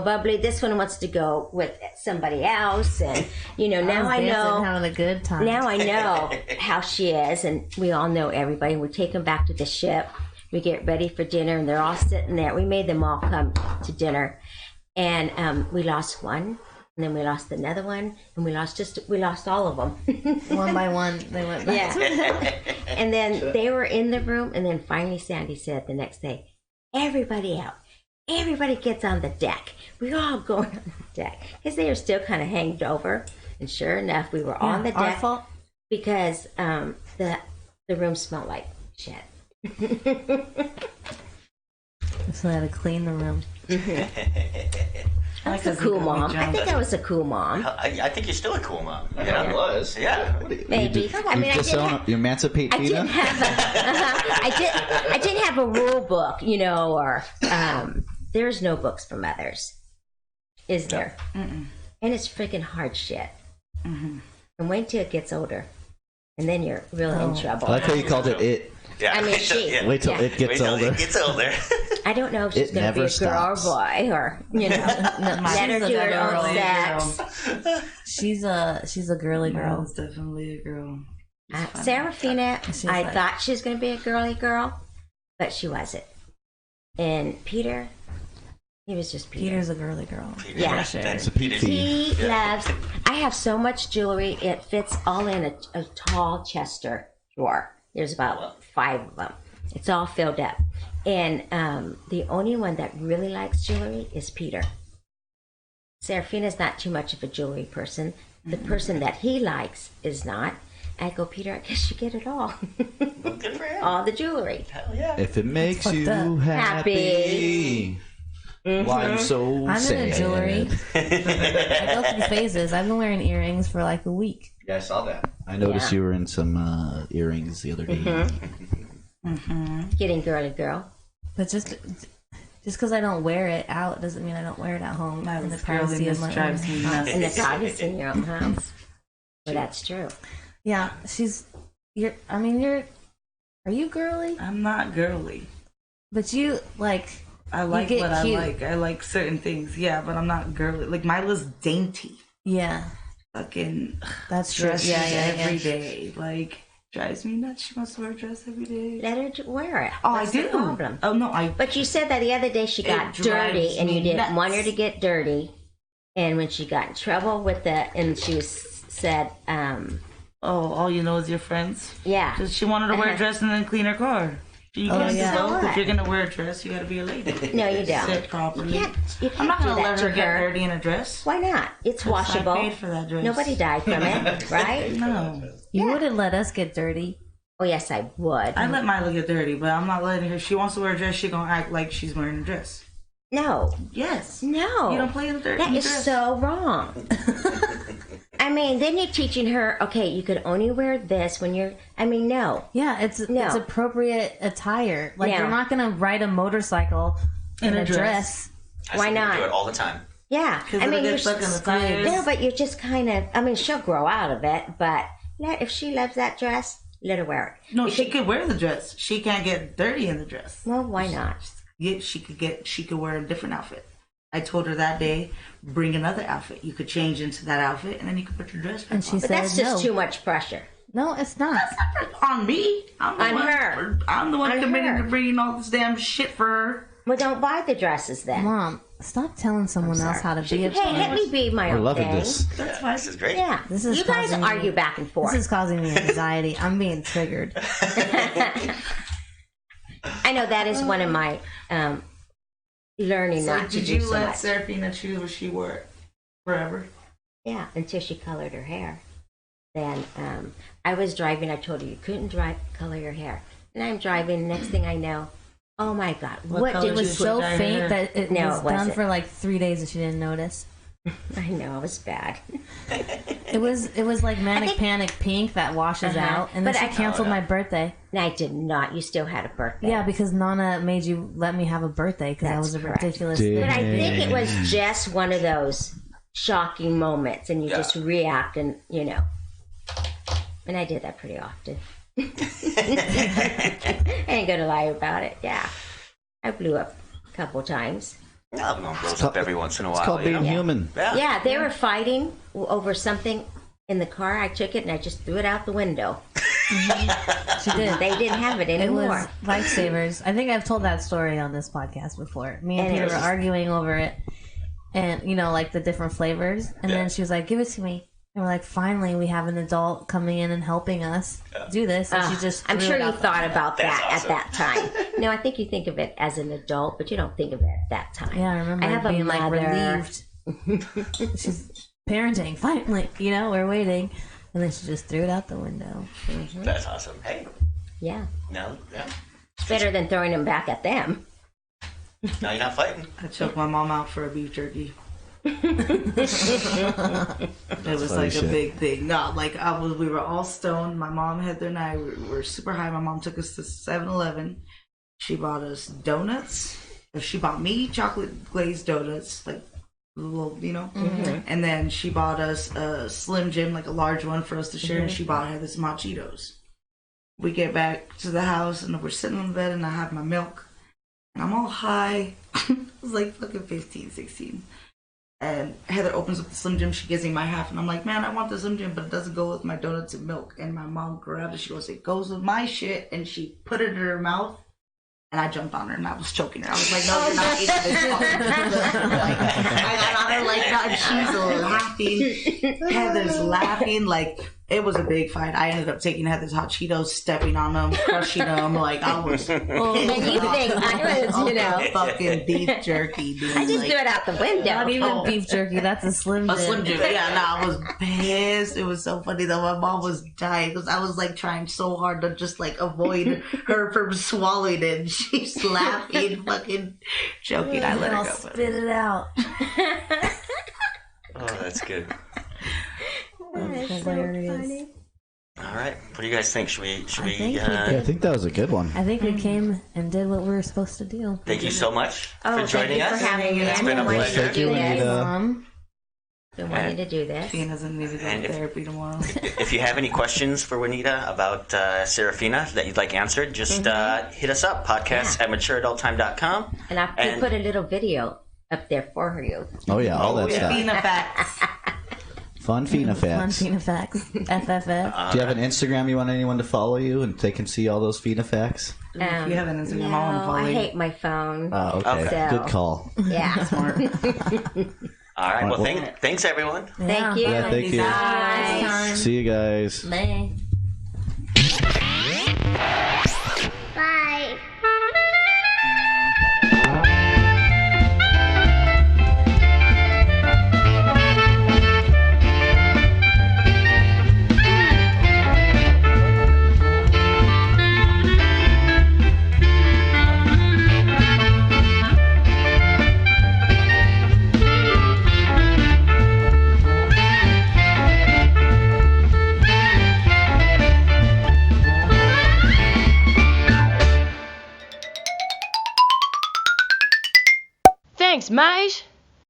bubbly. This one wants to go with somebody else. And, now I know... having a good time. Now I know how she is, and we all know everybody. We take them back to the ship. We get ready for dinner, and they're all sitting there. We made them all come to dinner. And we lost one. And then we lost another one, and we lost all of them. One by one, they went back. Yeah. And then they were in the room, and then finally Sandy said the next day, everybody out. Everybody gets on the deck. We're all going on the deck. Because they were still kind of hanged over. And sure enough, we were on the deck. Our fault. Because the room smelled like shit. So they had to clean the room. I was a cool mom. I think I was a cool mom. I think you're still a cool mom. I was. Yeah. Maybe. You emancipate I didn't have I didn't have a rule book, or there's no books for mothers, is there? And it's freaking hard shit. And wait till it gets older, and then you're really in trouble. I like how you called it. Yeah. I mean, wait till it gets older. It gets older. I don't know if she's going to be a girl or boy, or let her do her own sex. She's a girly girl. It's definitely a girl. Serafina, I thought she was going to be a girly girl, but she wasn't. And Peter, he was just Peter. Peter's a girly girl. Yeah, sure. It's a Pete. He loves. I have so much jewelry; it fits all in a tall Chester drawer. There's about 5 of them. It's all filled up. And the only one that really likes jewelry is Peter. Serafina's not too much of a jewelry person. The person that he likes is not. I go, Peter, I guess you get it all. Well, good for him. All the jewelry. Hell yeah. If it makes you happy. Why are you so I'm sad? into jewelry. I go through phases. I've been wearing earrings for like a week. Yeah, I saw that. I noticed you were in some earrings the other day. Getting girly girl. But just because I don't wear it out doesn't mean I don't wear it at home. In the privacy of my own drives me nuts. In the privacy in your own house. Well, that's true. Yeah, are you girly? I'm not girly. But you, like... I like what I cute. like. I like certain things, yeah, but I'm not girly. Like, Mila's dainty. Yeah. Fucking That's true. dresses Yeah. every day. Like, drives me nuts. She wants to wear a dress every day. Let her wear it. Oh, What's I do. the problem? Oh, no, But you said that the other day she got dirty, and you didn't want her to get dirty. And when she got in trouble with and she said, all you know is your friends? yeah. Just she wanted to wear a dress and then clean her car. You can't yeah. do both. So what? If you're going to wear a dress, you got to be a lady. No, you don't. Sit properly. You can't I'm not do going to that let to her get her. dirty in a dress. Why not? It's washable. I paid for that dress. Nobody died from it, right? No. You wouldn't let us get dirty. Oh, yes, I would. I let Mila get dirty, but I'm not letting her. She wants to wear a dress, she going to act like she's wearing a dress. No. Yes. No. You don't play in the dirt. That is so wrong. I mean, then you're teaching her, okay, you could only wear this when you're, I mean, no. Yeah, it's appropriate attire. Like, No. you're not going to ride a motorcycle in a dress. Why not? Do it all the time. Yeah. I mean, you're stuck in the tires. No, but you're just kind of, I mean, she'll grow out of it, but if she loves that dress, let her wear it. No, she could wear the dress. She can't get dirty in the dress. Well, why not? Yeah, she could wear a different outfit. I told her that day, bring another outfit. You could change into that outfit, and then you could put your dress back And she on. But said that's just no. too much pressure. No, it's not. On me. Her. I'm the one On committed her. to bringing all this damn shit for her. Well, don't buy the dresses then. Mom, stop telling someone else how to be a Hey, let me be my We're own loving thing. this. That's fine. This is great. Yeah. This is you guys causing me- argue back and forth. This is causing me anxiety. I'm being triggered. I know that is one of my learning So not to did do you so let much. Serafina choose what she wore forever? Yeah, until she colored her hair. Then I was driving. I told her you couldn't color your hair. And I'm driving. Next thing I know, oh my God, what color did It you was put so dye in faint her? that it No, was it done wasn't. for like 3 days and she didn't notice. I know it was bad. It was like manic panic pink that washes out, and then But she I- canceled my birthday. And I did not. You still had a birthday. Yeah, because Nana made you let me have a birthday because that That's was a correct. ridiculous Dang. But I thing. think it was just one of those shocking moments, and you just react, and you know. And I did that pretty often. I ain't gonna lie about it. Yeah, I blew up a couple times. No, everyone blows up every once in a while. It's called you being know? human. Yeah, they were fighting over something in the car. I took it and I just threw it out the window. She did. They didn't have it It anymore. was lifesavers. I think I've told that story on this podcast before. Me and And it Peter was were just- arguing over it, and like the different flavors. And then she was like, "Give it to me." And we're like, "Finally, we have an adult coming in and helping us do this." And she just I'm threw sure it you out the thought window. about That's that awesome. at that time. No, I think you think of it as an adult, but you don't think of it at that time. Yeah, I remember have a being like mother. relieved. She's parenting. Finally, we're waiting, and then she just threw it out the window. That's awesome. Hey, Yeah, no, it's better than throwing them back at them. no, you're not fighting. I took my mom out for a beef jerky. It was funny like a shit. big thing. No, like we were all stoned. My mom, Heather, and I were super high. My mom took us to 7-Eleven. She bought us donuts. She bought me chocolate glazed donuts, like little, And then she bought us a Slim Jim, like a large one for us to share. And she bought her some hot Cheetos. We get back to the house and we're sitting on the bed and I have my milk. And I'm all high. I was like fucking 15, 16. And Heather opens up the Slim Jim. She gives me my half. And I'm like, man, I want the Slim Jim, but it doesn't go with my donuts and milk. And my mom grabbed it. She goes, it goes with my shit. And she put it in her mouth. And I jumped on her and I was choking her. I was like, no, you're not eating this. I got on her like that. And she's laughing. Heather's laughing. Like, it was a big fight. I ended up taking Heather's hot Cheetos, stepping on them, crushing them. Like, I was. And you think I was, fucking beef jerky, dude. I just threw it out the window. Not even beef jerky. That's a Slim Jim. A Slim Jim. Yeah, no, I was pissed. It was so funny though. My mom was dying because I was like trying so hard to just like avoid her from swallowing it. And she's laughing, fucking joking. I let her I'll go. spit it out. Oh, that's good. Hilarious. All right, what do you guys think? Should we? think we Yeah, I think that was a good one. I think we came and did what we were supposed to do. Thank you so much for Thank joining you for us. having me. It's I've been a wanting to pleasure. Thank you, do this. Juanita. Mom, Been wanting to do this. Fina doesn't need to go And to if- therapy tomorrow. If you have any questions for Juanita about Serafina that you'd like answered, just hit us up, podcast at matureadulttime.com. And I And- put a little video up there for you. Oh yeah, all that stuff. Fina facts. Fun Fina Fun facts. Fina facts. FFF. Do you have an Instagram you want anyone to follow you and they can see all those Fina facts? If you have an Instagram, I want to No, follow I you. hate my phone. Oh, okay. Okay. Good call. Yeah. Smart. All right, well, Well- thanks everyone. Thank you. Yeah, thank you. Next time. See you guys. Bye. Bye. Thanks, mate.